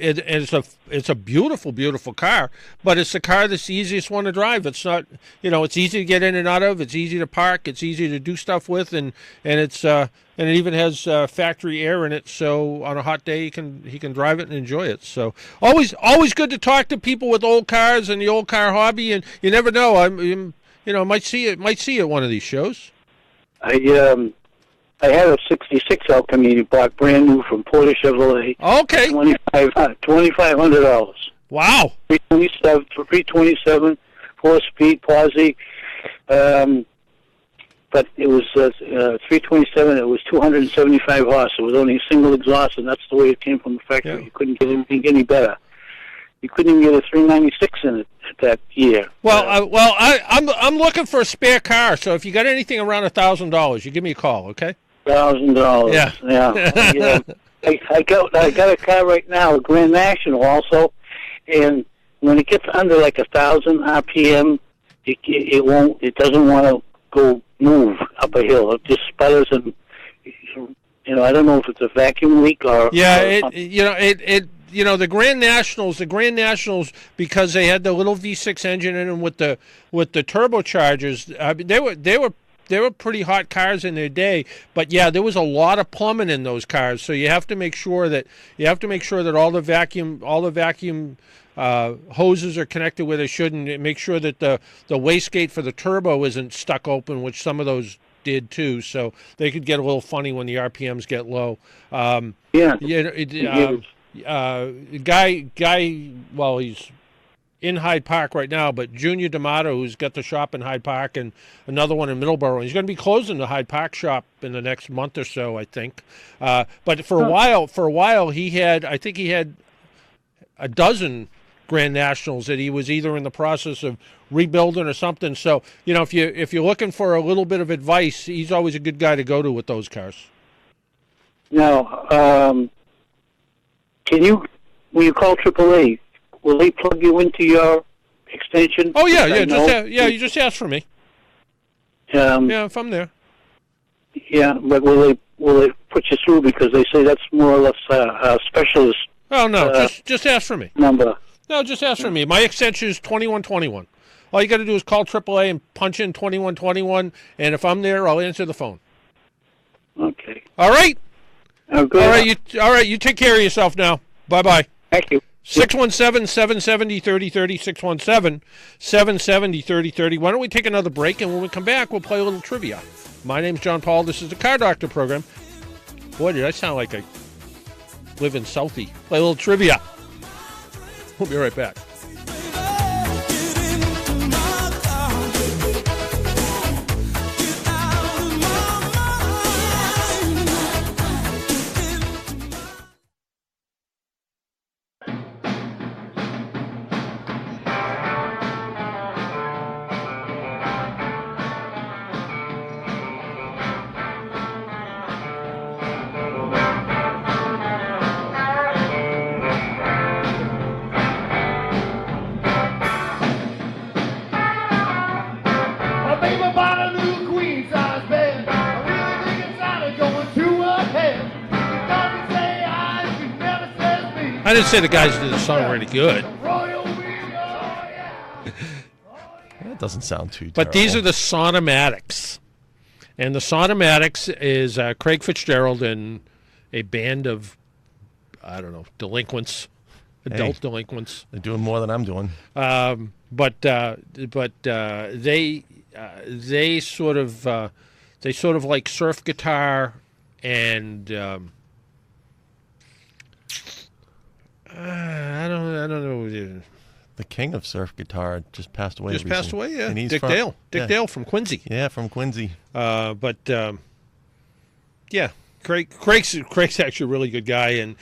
beautiful, beautiful car. But it's the car that's the easiest one to drive. It's not, it's easy to get in and out of. It's easy to park. It's easy to do stuff with, and it's and it even has factory air in it. So on a hot day, he can drive it and enjoy it. So always good to talk to people with old cars and the old car hobby. And you never know. Might see it at one of these shows. I had a 66 El Camino bought brand new from Porter Chevrolet. Okay. $2,500. Wow. 327, 4-speed Posse. But it was 327. It was 275 horse. It was only a single exhaust, and that's the way it came from the factory. Yeah. You couldn't get anything any better. You couldn't even get a 396 in it that year. Well, I'm looking for a spare car. So if you got anything around $1,000, you give me a call, okay? $1,000. Yeah. I got a car right now, a Grand National also, and when it gets under like 1,000 RPM, it doesn't want to go move up a hill. It just sputters, and I don't know if it's a vacuum leak or the Grand Nationals, because they had the little V6 engine in them with the turbochargers. I mean, they were pretty hot cars in their day. But yeah, there was a lot of plumbing in those cars. So you have to make sure that all the vacuum hoses are connected where they should, and make sure that the wastegate for the turbo isn't stuck open, which some of those did too. So they could get a little funny when the RPMs get low. Guy, well, he's in Hyde Park right now, but Junior D'Amato, who's got the shop in Hyde Park and another one in Middleborough, he's going to be closing the Hyde Park shop in the next month or so, I think. But for a while, he had a dozen Grand Nationals that he was either in the process of rebuilding or something. So, if you're looking for a little bit of advice, he's always a good guy to go to with those cars. Now, when you call AAA, will they plug you into your extension? Oh yeah. You just ask for me. If I'm there. Yeah, but will they put you through because they say that's more or less a specialist? Oh no, just ask for me. Number. No, just ask for me. My extension is 2121. All you got to do is call AAA and punch in 2121, and if I'm there, I'll answer the phone. Okay. All right. Oh, good. All right. You take care of yourself now. Bye-bye. Thank you. 617-770-3030, 617-770-3030. Why don't we take another break, and when we come back, we'll play a little trivia. My name's John Paul. This is the Car Doctor program. Boy, did I sound like I live in Southie. Play a little trivia. We'll be right back. I didn't say the guys did the song really good. That doesn't sound too terrible. But these are the Sonomatics. And the Sonomatics is Craig Fitzgerald and a band of, I don't know, delinquents, adult delinquents. They're doing more than I'm doing. But they sort of like surf guitar and I don't know. The king of surf guitar just passed away. Just recently. passed away, yeah. And he's Dick Dale. Dick Dale from Quincy. Yeah, from Quincy. Yeah, Craig's actually a really good guy, and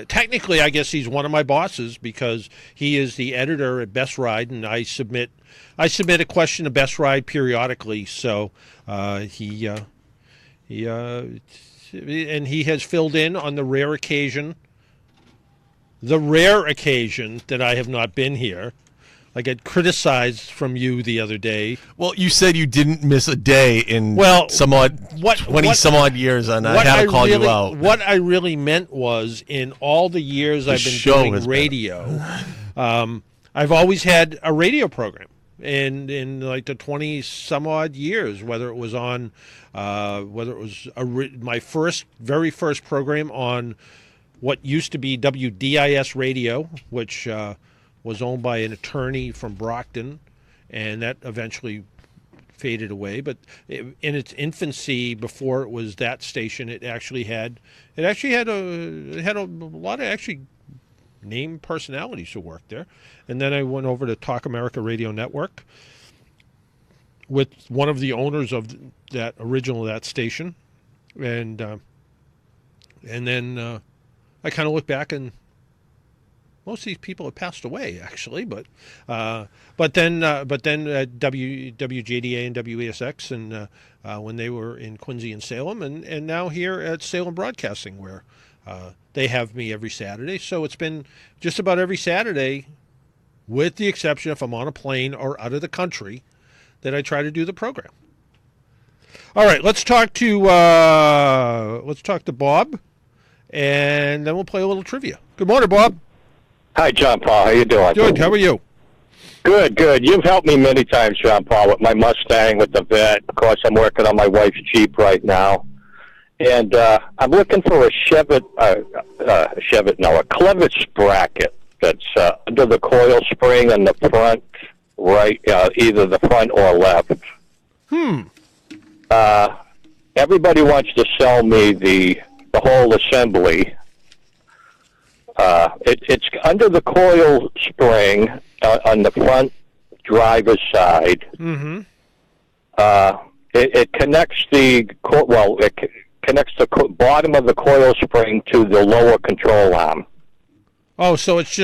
technically, I guess he's one of my bosses because he is the editor at Best Ride, and I submit a question to Best Ride periodically. So he has filled in on the rare occasion that I have not been here. I got criticized from you the other day. Well, you said you didn't miss a day in 20 some odd years, and I had to call you out. What I really meant was, in all the years I've been doing radio, I've always had a radio program. In like the 20 some odd years, whether it was on, my very first program on what used to be WDIS radio, which was owned by an attorney from Brockton, and that eventually faded away. But in its infancy, before it was that station, it had a lot of actually named personalities who worked there. And then I went over to Talk America Radio Network with one of the owners of that station, and then I kind of look back, and most of these people have passed away, actually. But then WJDA and WESX, and when they were in Quincy and Salem, and now here at Salem Broadcasting, where they have me every Saturday. So it's been just about every Saturday, with the exception if I'm on a plane or out of the country, that I try to do the program. All right, let's talk to Bob, and then we'll play a little trivia. Good morning, Bob. Hi, John Paul. How you doing? Good. How are you? Good. You've helped me many times, John Paul, with my Mustang, with the vet. Of course, I'm working on my wife's Jeep right now. And I'm looking for a clevis bracket that's under the coil spring on the front right, either the front or left. Everybody wants to sell me the whole assembly. It's under the coil spring on the front driver's side. Mm-hmm. It connects the bottom of the coil spring to the lower control arm. Oh, so it's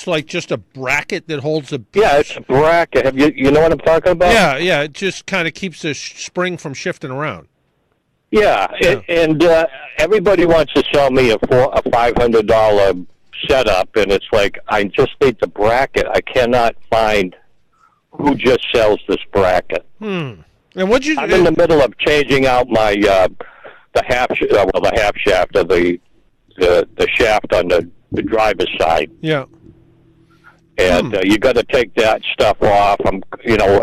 like just a bracket that holds a... Yeah, it's a bracket. You know what I'm talking about? Yeah. It just kind of keeps the spring from shifting around. Yeah. And everybody wants to sell me a $500 setup, and it's like, I just need the bracket. I cannot find who just sells this bracket. And I'm in the middle of changing out my the half shaft of the shaft on the driver's side. Yeah. And you got to take that stuff off. A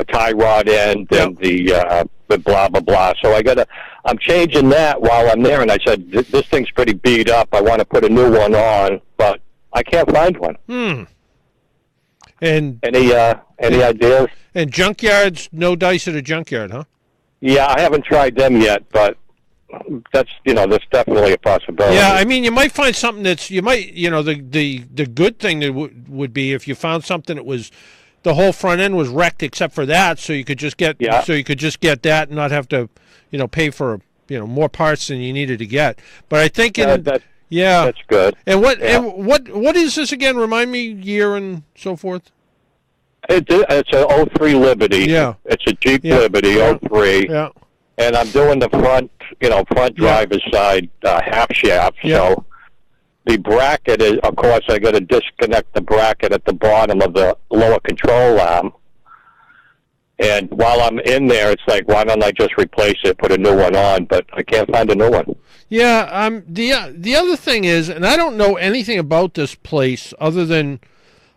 tie rod end and the blah blah blah. So I'm changing that while I'm there. And I said, this thing's pretty beat up. I want to put a new one on, but I can't find one. And any ideas? And junkyards, no dice at a junkyard, huh? Yeah, I haven't tried them yet, but that's definitely a possibility. Yeah, I mean, you might find something the good thing that would be if you found something that was the whole front end was wrecked except for that, so you could just get that and not have to pay for more parts than you needed to get. But I think that's good. And what is this again? Remind me, year and so forth. It's an 03 Liberty. Yeah. It's a Jeep Liberty 03. Yeah. And I'm doing the front driver's side half shaft. Yeah. So the bracket is, of course, I got to disconnect the bracket at the bottom of the lower control arm. And while I'm in there, it's like, why don't I just replace it, put a new one on? But I can't find a new one. Yeah. The other thing is, and I don't know anything about this place other than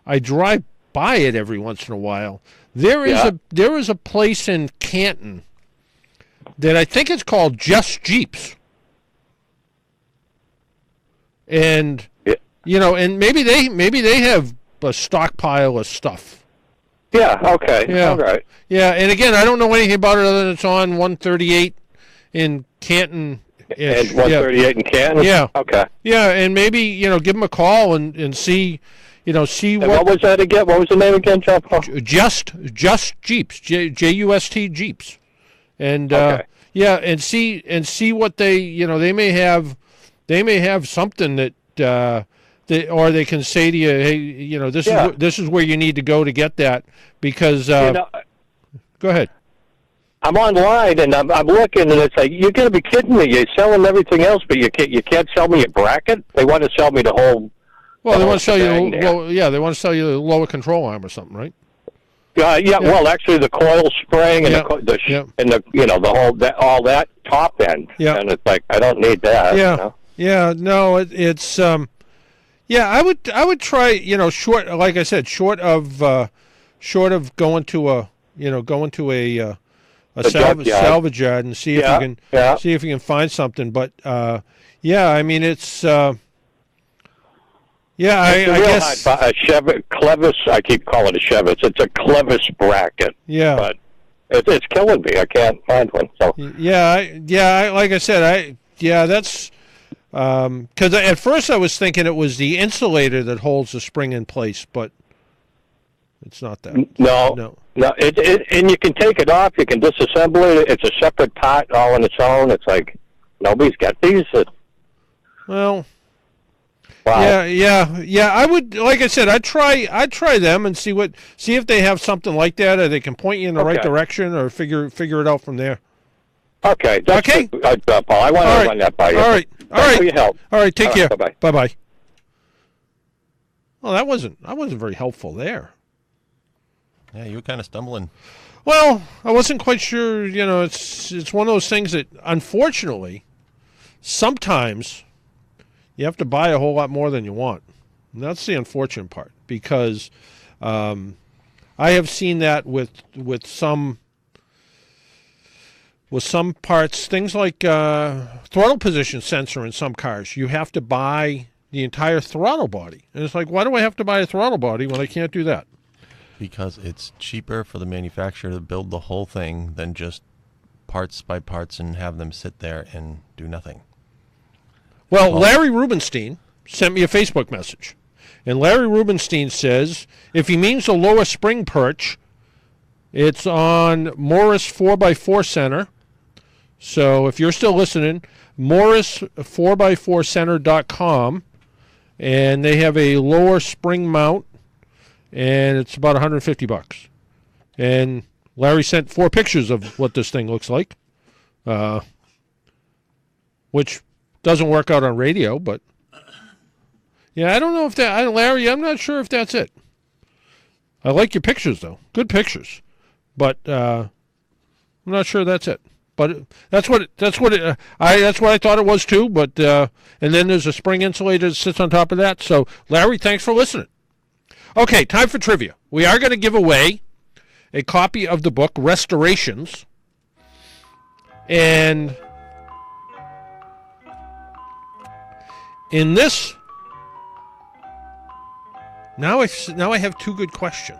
I drive by it every once in a while. There is a place in Canton that I think it's called Just Jeeps. And and maybe they have a stockpile of stuff. Yeah, okay. Yeah. All right. Yeah, and again, I don't know anything about it other than it's on 138 in Canton. And 138 in Canton? Yeah. Okay. Yeah, and maybe, give them a call and see see what was that again? What was the name again, John Paul? Just Jeeps, JUST Jeeps, and and see what they may have something that or they can say to you, hey, this is where you need to go to get that because. Go ahead. I'm online and I'm looking and it's like, you're going to be kidding me! You're selling everything else, but you can't sell me a bracket. They want to sell me the whole. Well, they want to sell you. They want to sell you the lower control arm or something, right? Yeah. Well, actually, the coil spring and the whole all that top end. Yeah. And it's like, I don't need that. Yeah. Yeah. No, it's I would try. Short, like I said, short of going to a salvage yard and see if you can find something. But I mean it's. I guess a Clevis. I keep calling it a Chevy. It's a Clevis bracket. Yeah, but it's killing me. I can't find one. So like I said, that's because at first I was thinking it was the insulator that holds the spring in place, but it's not that. No. And you can take it off. You can disassemble it. It's a separate part all on its own. It's like nobody's got these. Well. Wow. Yeah. I would, like I said, I'd try them and see if they have something like that, or they can point you in the right direction, or figure it out from there. Okay. Okay. Paul, I want to run that by you. All right. Thanks for your help. All right. Take care. Bye-bye. Bye-bye. Well, I wasn't very helpful there. Yeah, you were kind of stumbling. Well, I wasn't quite sure. It's one of those things that, unfortunately, sometimes you have to buy a whole lot more than you want. And that's the unfortunate part, because I have seen that with some parts, things like throttle position sensor in some cars. You have to buy the entire throttle body. And it's like, why do I have to buy a throttle body when I can't do that? Because it's cheaper for the manufacturer to build the whole thing than just parts by parts and have them sit there and do nothing. Well, Larry Rubenstein sent me a Facebook message. And Larry Rubenstein says, if he means the lower spring perch, it's on Morris 4x4 Center. So if you're still listening, Morris4x4center.com. And they have a lower spring mount, and it's about $150. And Larry sent 4 pictures of what this thing looks like, which doesn't work out on radio, but I don't know if that, Larry, I'm not sure if that's it. I like your pictures though, good pictures, but I'm not sure that's it. But that's what I thought it was too. But and then there's a spring insulator that sits on top of that. So Larry, thanks for listening. Okay, time for trivia. We are going to give away a copy of the book Restrations, and in this Now I have two good questions.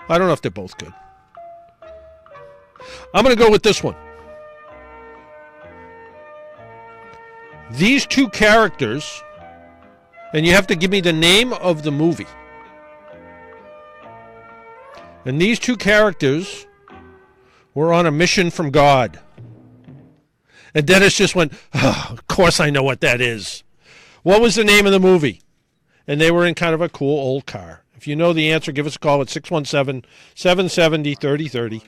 I don't know if they're both good. I'm going to go with this one. These two characters, and you have to give me the name of the movie. And these two characters were on a mission from God. And Dennis just went, oh, of course I know what that is. What was the name of the movie? And they were in kind of a cool old car. If you know the answer, give us a call at 617-770-3030.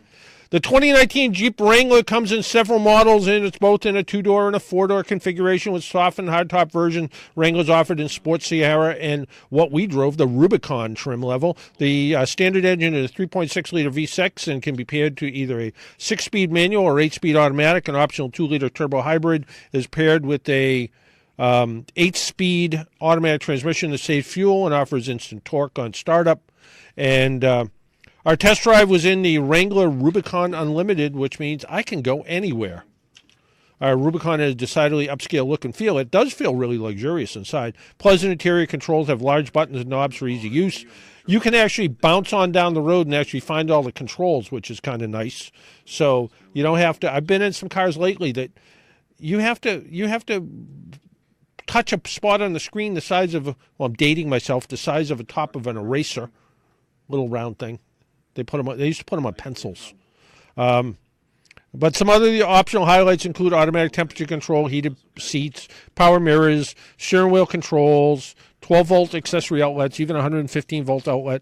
The 2019 Jeep Wrangler comes in several models, and it's both in a 2-door and a 4-door configuration with softened hardtop version. Wranglers offered in Sport Sierra and what we drove, the Rubicon trim level. The standard engine is a 3.6-liter V6 and can be paired to either a 6-speed manual or 8-speed automatic. An optional 2-liter turbo hybrid is paired with a 8-speed automatic transmission that saves fuel and offers instant torque on startup. And our test drive was in the Wrangler Rubicon Unlimited, which means I can go anywhere. Our Rubicon has a decidedly upscale look and feel. It does feel really luxurious inside. Pleasant interior controls have large buttons and knobs for easy use. You can actually bounce on down the road and actually find all the controls, which is kind of nice. So you don't have to. I've been in some cars lately that you have to touch a spot on the screen the size of, well, I'm dating myself, the size of a top of an eraser, little round thing. They used to put them on pencils. But some other optional highlights include automatic temperature control, heated seats, power mirrors, steering wheel controls, 12-volt accessory outlets, even 115-volt outlet.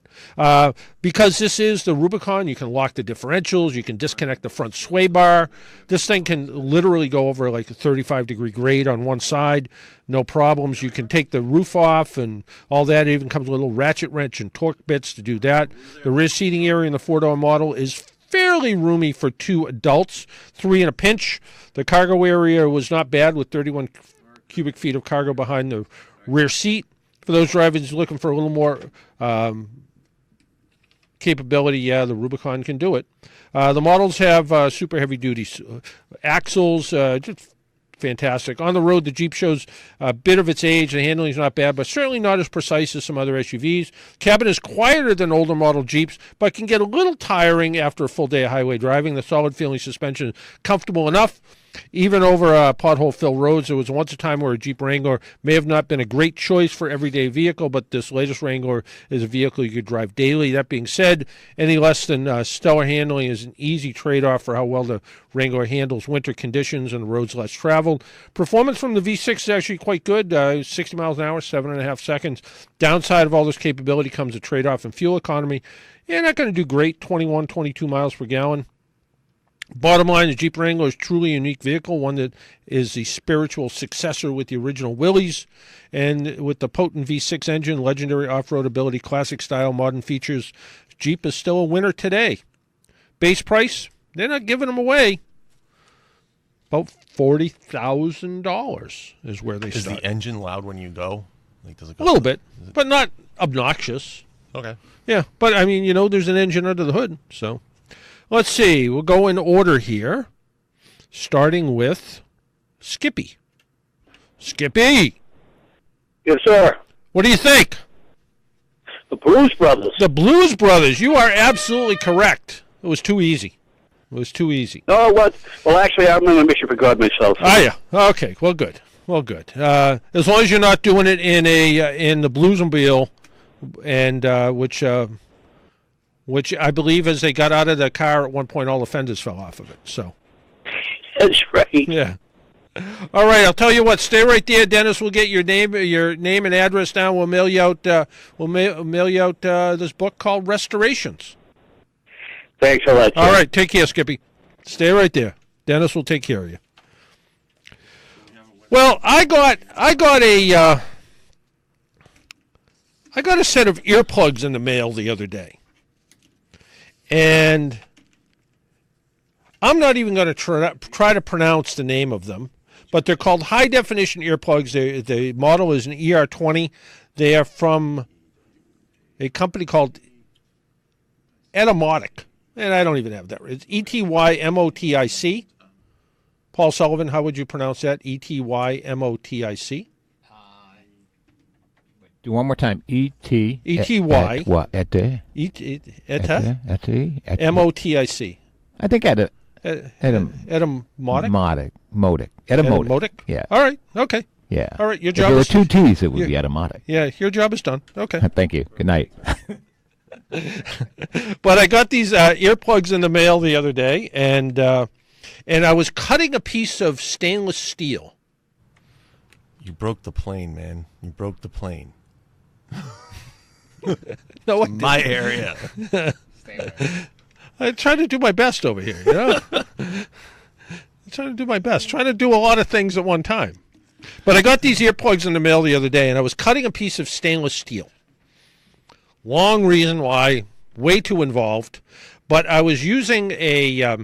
Because this is the Rubicon, you can lock the differentials, you can disconnect the front sway bar. This thing can literally go over like a 35-degree grade on one side, no problems. You can take the roof off and all that. It even comes with a little ratchet wrench and torque bits to do that. The rear seating area in the 4-door model is fairly roomy for 2 adults, 3 in a pinch. The cargo area was not bad with 31 cubic feet of cargo behind the rear seat. For those drivers looking for a little more capability, yeah, the Rubicon can do it. The models have super heavy-duty axles, just fantastic. On the road, the Jeep shows a bit of its age. The handling is not bad, but certainly not as precise as some other SUVs. Cabin is quieter than older model Jeeps, but can get a little tiring after a full day of highway driving. The solid-feeling suspension is comfortable enough. Even over pothole-filled roads, there was once a time where a Jeep Wrangler may have not been a great choice for everyday vehicle, but this latest Wrangler is a vehicle you could drive daily. That being said, any less than stellar handling is an easy trade-off for how well the Wrangler handles winter conditions and the roads less traveled. Performance from the V6 is actually quite good, 60 miles an hour, 7.5 seconds. Downside of all this capability comes a trade-off in fuel economy. Yeah, not going to do great, 21, 22 miles per gallon. Bottom line, the Jeep Wrangler is truly a unique vehicle, one that is the spiritual successor with the original Willys. And with the potent V6 engine, legendary off-road ability, classic style, modern features, Jeep is still a winner today. Base price, they're not giving them away. About $40,000 is where they start. Is the engine loud when you go? Like, does it go a little bit, but not obnoxious. Okay. Yeah, but I mean, there's an engine under the hood, so... Let's see. We'll go in order here, starting with Skippy. Skippy! Yes, sir. What do you think? The Blues Brothers. The Blues Brothers. You are absolutely correct. It was too easy. No, it was. Well, actually, I'm on a mission for God myself. So. Yeah. Okay. Well, good. As long as you're not doing it in the Bluesmobile, and which I believe as they got out of the car at one point, all the fenders fell off of it. So that's right. Yeah. All right, I'll tell you what. Stay right there, Dennis. We'll get your name and address down. We'll mail you out. Mail you out this book called Restrations. Thanks a lot. All right, take care, Skippy. Stay right there. Dennis will take care of you. Well, I got a set of earplugs in the mail the other day. And I'm not even going to try to pronounce the name of them, but they're called high-definition earplugs. The model is an ER20. They are from a company called Etymotic, and I don't even have that. It's Etymotic. Paul Sullivan, how would you pronounce that? Etymotic? Do one more time. E-T. E-T-Y. What? Motic. I think Etymotic. Etymotic? Yeah. All right. Okay. Yeah. All right. Your job if is... there were two T's, it would be Etymotic. Yeah. Your job is done. Okay. Thank you. Good night. But I got these earplugs in the mail the other day, and I was cutting a piece of stainless steel. You broke the plane, man. You broke the plane. No, my area. I try to do my best over here, you know? I'm trying to do my best. Trying to do a lot of things at one time. But I got these earplugs in the mail the other day, and I was cutting a piece of stainless steel. Long reason why, way too involved. But I was using a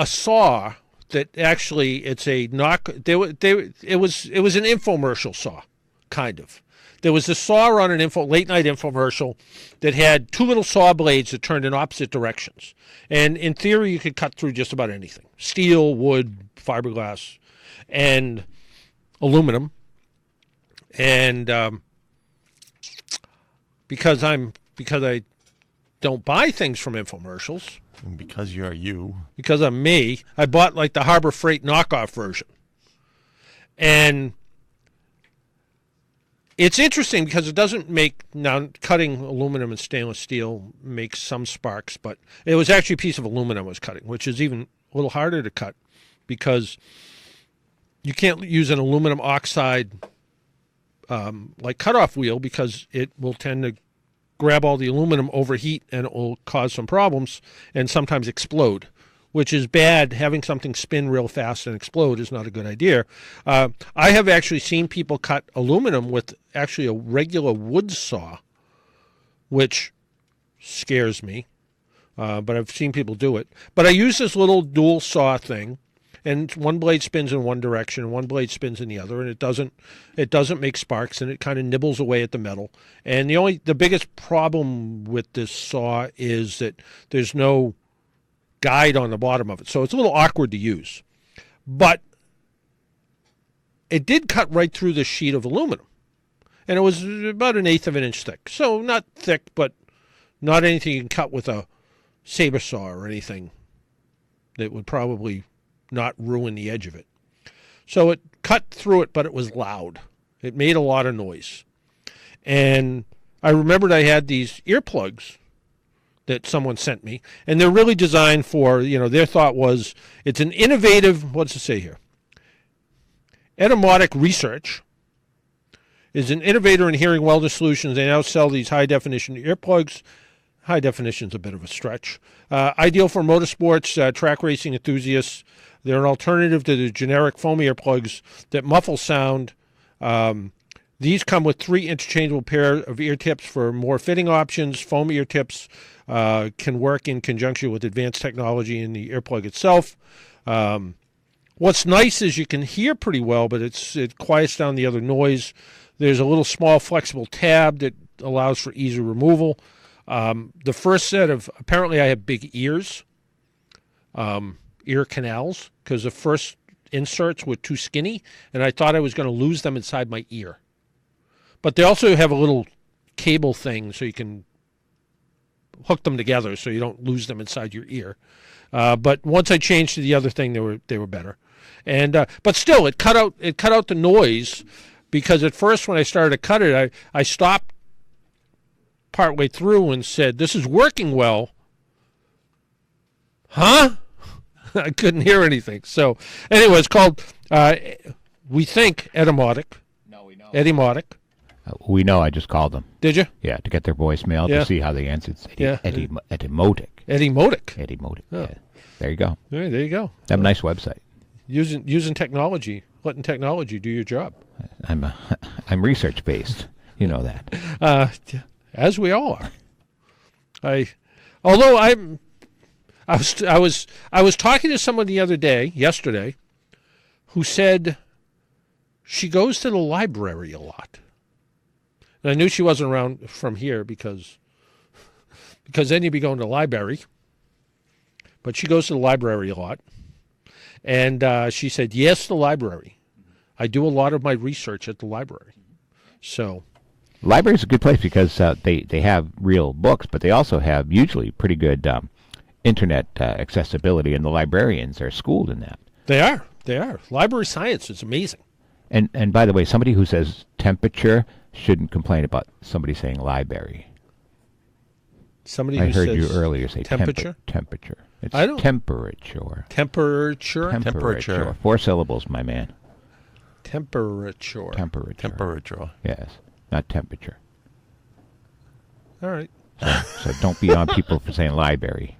saw that actually it's a knock. It was an infomercial saw, kind of. There was a saw on an late night infomercial that had two little saw blades that turned in opposite directions. And in theory, you could cut through just about anything: steel, wood, fiberglass, and aluminum. And because I don't buy things from infomercials. And because you're you. Because I'm me, I bought like the Harbor Freight knockoff version. And it's interesting because it doesn't make, now cutting aluminum and stainless steel makes some sparks, but it was actually a piece of aluminum I was cutting, which is even a little harder to cut because you can't use an aluminum oxide like cutoff wheel because it will tend to grab all the aluminum, overheat, and it will cause some problems and sometimes explode, which is bad. Having something spin real fast and explode is not a good idea. I have actually seen people cut aluminum with actually a regular wood saw, which scares me, but I've seen people do it. But I use this little dual saw thing, and one blade spins in one direction and one blade spins in the other, and it doesn't make sparks, and it kind of nibbles away at the metal. And the biggest problem with this saw is that there's no guide on the bottom of it, so it's a little awkward to use. But it did cut right through the sheet of aluminum, and it was about 1/8 of an inch thick, so not thick, but not anything you can cut with a saber saw or anything that would probably not ruin the edge of it. So it cut through it, but it was loud. It made a lot of noise. And I remembered I had these earplugs that someone sent me, and they're really designed for, their thought was, it's an innovative, what's it say here? Etymotic Research is an innovator in hearing wellness solutions. They now sell these high-definition earplugs. High definition's a bit of a stretch. Ideal for motorsports, track racing enthusiasts. They're an alternative to the generic foam earplugs that muffle sound. These come with 3 interchangeable pair of ear tips for more fitting options. Foam ear tips can work in conjunction with advanced technology in the earplug itself. What's nice is you can hear pretty well, but it quiets down the other noise. There's a little small flexible tab that allows for easy removal. The first set of, apparently I have big ears, ear canals, because the first inserts were too skinny, and I thought I was going to lose them inside my ear. But they also have a little cable thing so you can hook them together so you don't lose them inside your ear. But once I changed to the other thing, they were better. And but still, it cut out the noise, because at first when I started to cut it, I stopped partway through and said, "This is working well." Huh? I couldn't hear anything. So anyway, it's called, we think, Etymotic. No, we know. Etymotic. We know. I just called them. Did you? Yeah, to get their voicemail to see how they answered. Etymotic. Etymotic. Etymotic. Oh. Yeah. There you go. There you go. They have a nice website. Using technology, letting technology do your job. I'm research based. You know that. As we all are. I was talking to someone yesterday, who said she goes to the library a lot. And I knew she wasn't around from here because then you'd be going to the library. But she goes to the library a lot. And she said, yes, the library. I do a lot of my research at the library. So, library's a good place because they have real books, but they also have usually pretty good internet accessibility, and the librarians are schooled in that. They are. Library science is amazing. And by the way, somebody who says temperature shouldn't complain about somebody saying library. Somebody I who heard says you earlier say temperature. Temperature. It's I don't. temperature. Temperature. 4 syllables, my man. Temperature. Yes, not temperature. All right. So don't be on people for saying library.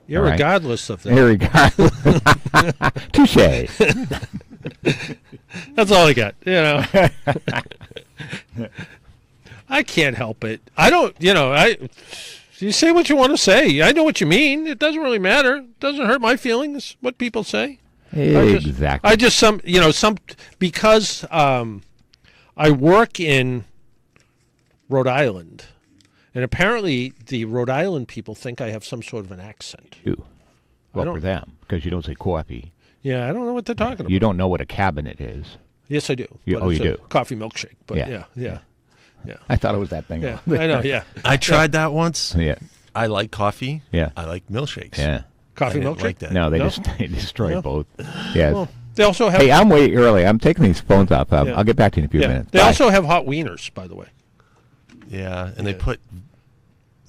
Irregardless of that. Irregardless. Touche. That's all I got. I can't help it. I don't. You say what you want to say. I know what you mean. It doesn't really matter. It doesn't hurt my feelings what people say. Exactly. Because I work in Rhode Island, and apparently the Rhode Island people think I have some sort of an accent. Well, for them, because you don't say coffee. Yeah, I don't know what they're talking about. You don't know what a cabinet is. Yes, I do. You do. Coffee milkshake. But yeah. I thought it was that thing. Yeah, I know. Yeah, I tried that once. Yeah, I like coffee. Yeah, I like milkshakes. Yeah, coffee milkshake. Like that. No, they destroy both. Yes. Well, they also have. Hey, I'm way early. I'm taking these phones off. I'll get back to you in a few minutes. They also have hot wieners, by the way. Yeah, and they put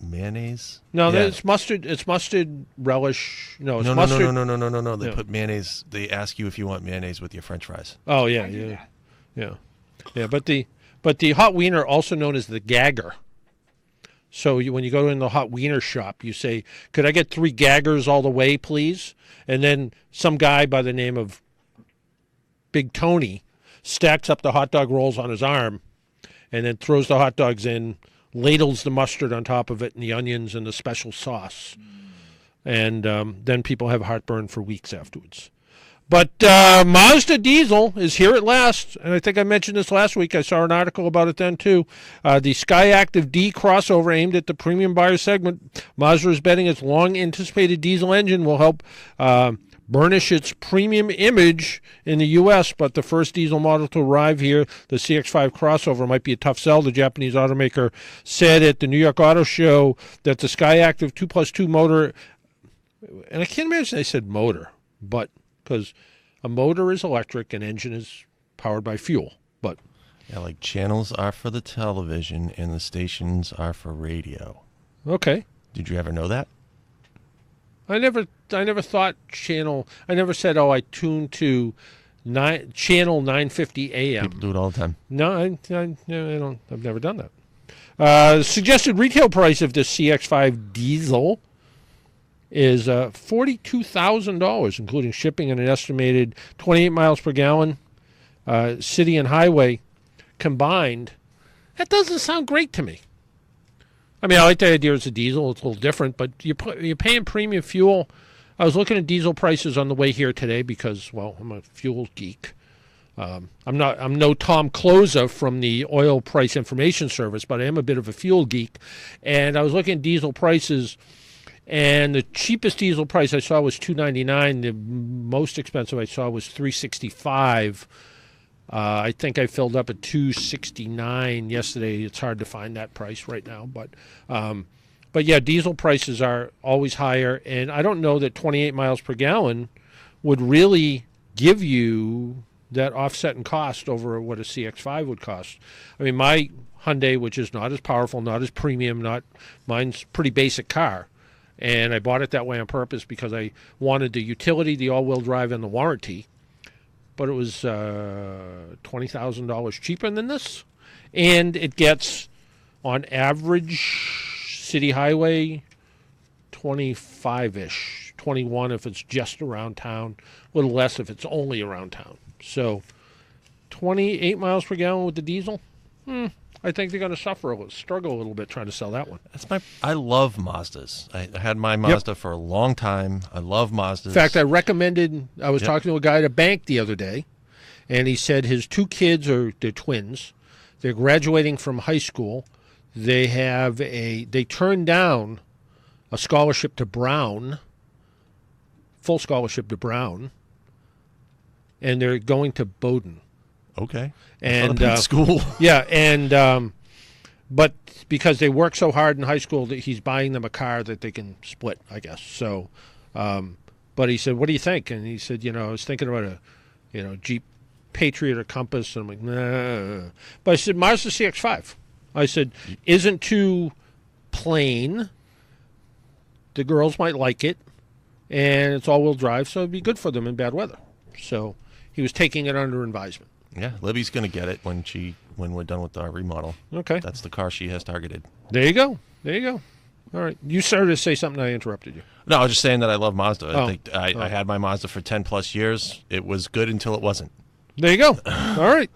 mayonnaise. No, it's mustard. It's mustard relish. No, it's mustard. No. They put mayonnaise. They ask you if you want mayonnaise with your French fries. Oh yeah. But the hot wiener, also known as the gagger. So when you go in the hot wiener shop, you say, "Could I get 3 gaggers all the way, please?" And then some guy by the name of Big Tony stacks up the hot dog rolls on his arm, and then throws the hot dogs in, ladles the mustard on top of it, and the onions and the special sauce. And then people have heartburn for weeks afterwards. But Mazda diesel is here at last, and I think I mentioned this last week. I saw an article about it then, too. The Skyactiv D crossover aimed at the premium buyer segment. Mazda is betting its long-anticipated diesel engine will help burnish its premium image in the U.S., but the first diesel model to arrive here, the CX-5 crossover, might be a tough sell. The Japanese automaker said at the New York Auto Show that the Skyactiv 2+2 motor, and I can't imagine they said motor, but because a motor is electric, an engine is powered by fuel. But like channels are for the television and the stations are for radio. Okay. Did you ever know that? I never thought channel. I never said, I tune to channel 950 AM. People do it all the time. No, I don't. I've never done that. Suggested retail price of the CX-5 diesel is $42,000, including shipping and an estimated 28 miles per gallon, city and highway combined. That doesn't sound great to me. I mean, I like the idea it's a diesel. It's a little different, but you're paying premium fuel. I was looking at diesel prices on the way here today because, well, I'm a fuel geek. I'm no Tom Closa from the Oil Price Information Service, but I am a bit of a fuel geek. And I was looking at diesel prices, and the cheapest diesel price I saw was $2.99. The most expensive I saw was $3.65. I think I filled up at $2.69 yesterday. It's hard to find that price right now, but yeah, diesel prices are always higher, and I don't know that 28 miles per gallon would really give you that offset in cost over what a CX-5 would cost. I mean, my Hyundai, which is not as powerful, not as premium, mine's pretty basic car. And I bought it that way on purpose because I wanted the utility, the all-wheel drive, and the warranty. But it was $20,000 cheaper than this. And it gets, on average, city highway, 25-ish. 21 if it's just around town. A little less if it's only around town. So 28 miles per gallon with the diesel? I think they're going to struggle a little bit trying to sell that one. I love Mazdas. I had my Mazda for a long time. I love Mazdas. In fact, I was talking to a guy at a bank the other day, and he said his 2 kids they're twins. They're graduating from high school. They turned down a scholarship to Brown, full scholarship to Brown, and they're going to Bowdoin. Okay. And school. Yeah, and but because they work so hard in high school, that he's buying them a car that they can split, I guess. So, but he said, "What do you think?" And he said, "I was thinking about a Jeep Patriot or Compass." And I'm like, "Nah." But I said, "Mazda CX-5." I said, "Isn't too plain. The girls might like it, and it's all-wheel drive, so it'd be good for them in bad weather." So he was taking it under advisement. Yeah, Libby's going to get it when we're done with our remodel. Okay. That's the car she has targeted. There you go. All right. You started to say something, I interrupted you. No, I was just saying that I love Mazda. I had my Mazda for 10-plus years. It was good until it wasn't. There you go. All right.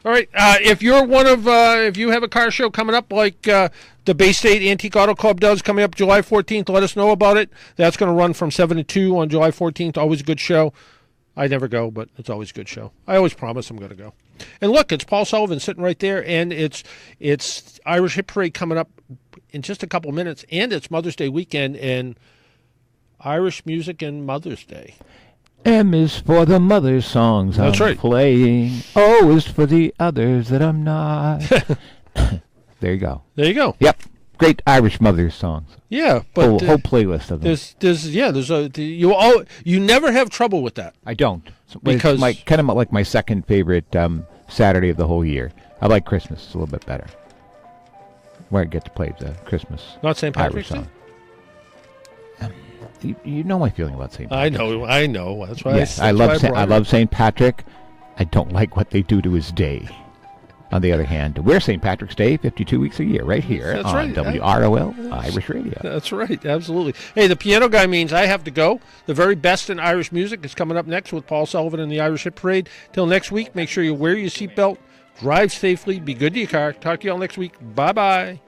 If you're if you have a car show coming up like the Bay State Antique Auto Club does coming up July 14th, let us know about it. That's going to run from 7 to 2 on July 14th. Always a good show. I never go, but it's always a good show. I always promise I'm going to go. And look, it's Paul Sullivan sitting right there, and it's Irish Hit Parade coming up in just a couple of minutes, and it's Mother's Day weekend, and Irish music and Mother's Day. M is for the mother's songs That's I'm right. playing. O is for the others that I'm not. There you go. There you go. Yep. Great Irish mother's songs. Yeah, but whole playlist of them. You never have trouble with that. I don't, because it's kind of like my second favorite Saturday of the whole year. I like Christmas. It's a little bit better, where I get to play the Christmas. Not St. Patrick's Irish song. You know my feeling about St. Patrick. I know. That's why. Yes, I love St. Patrick. I don't like what they do to his day. On the other hand, we're St. Patrick's Day 52 weeks a year right here on WROL Irish Radio. That's right. Absolutely. Hey, the piano guy means I have to go. The very best in Irish music is coming up next with Paul Sullivan and the Irish Hit Parade. Till next week, make sure you wear your seatbelt, drive safely, be good to your car. Talk to you all next week. Bye-bye.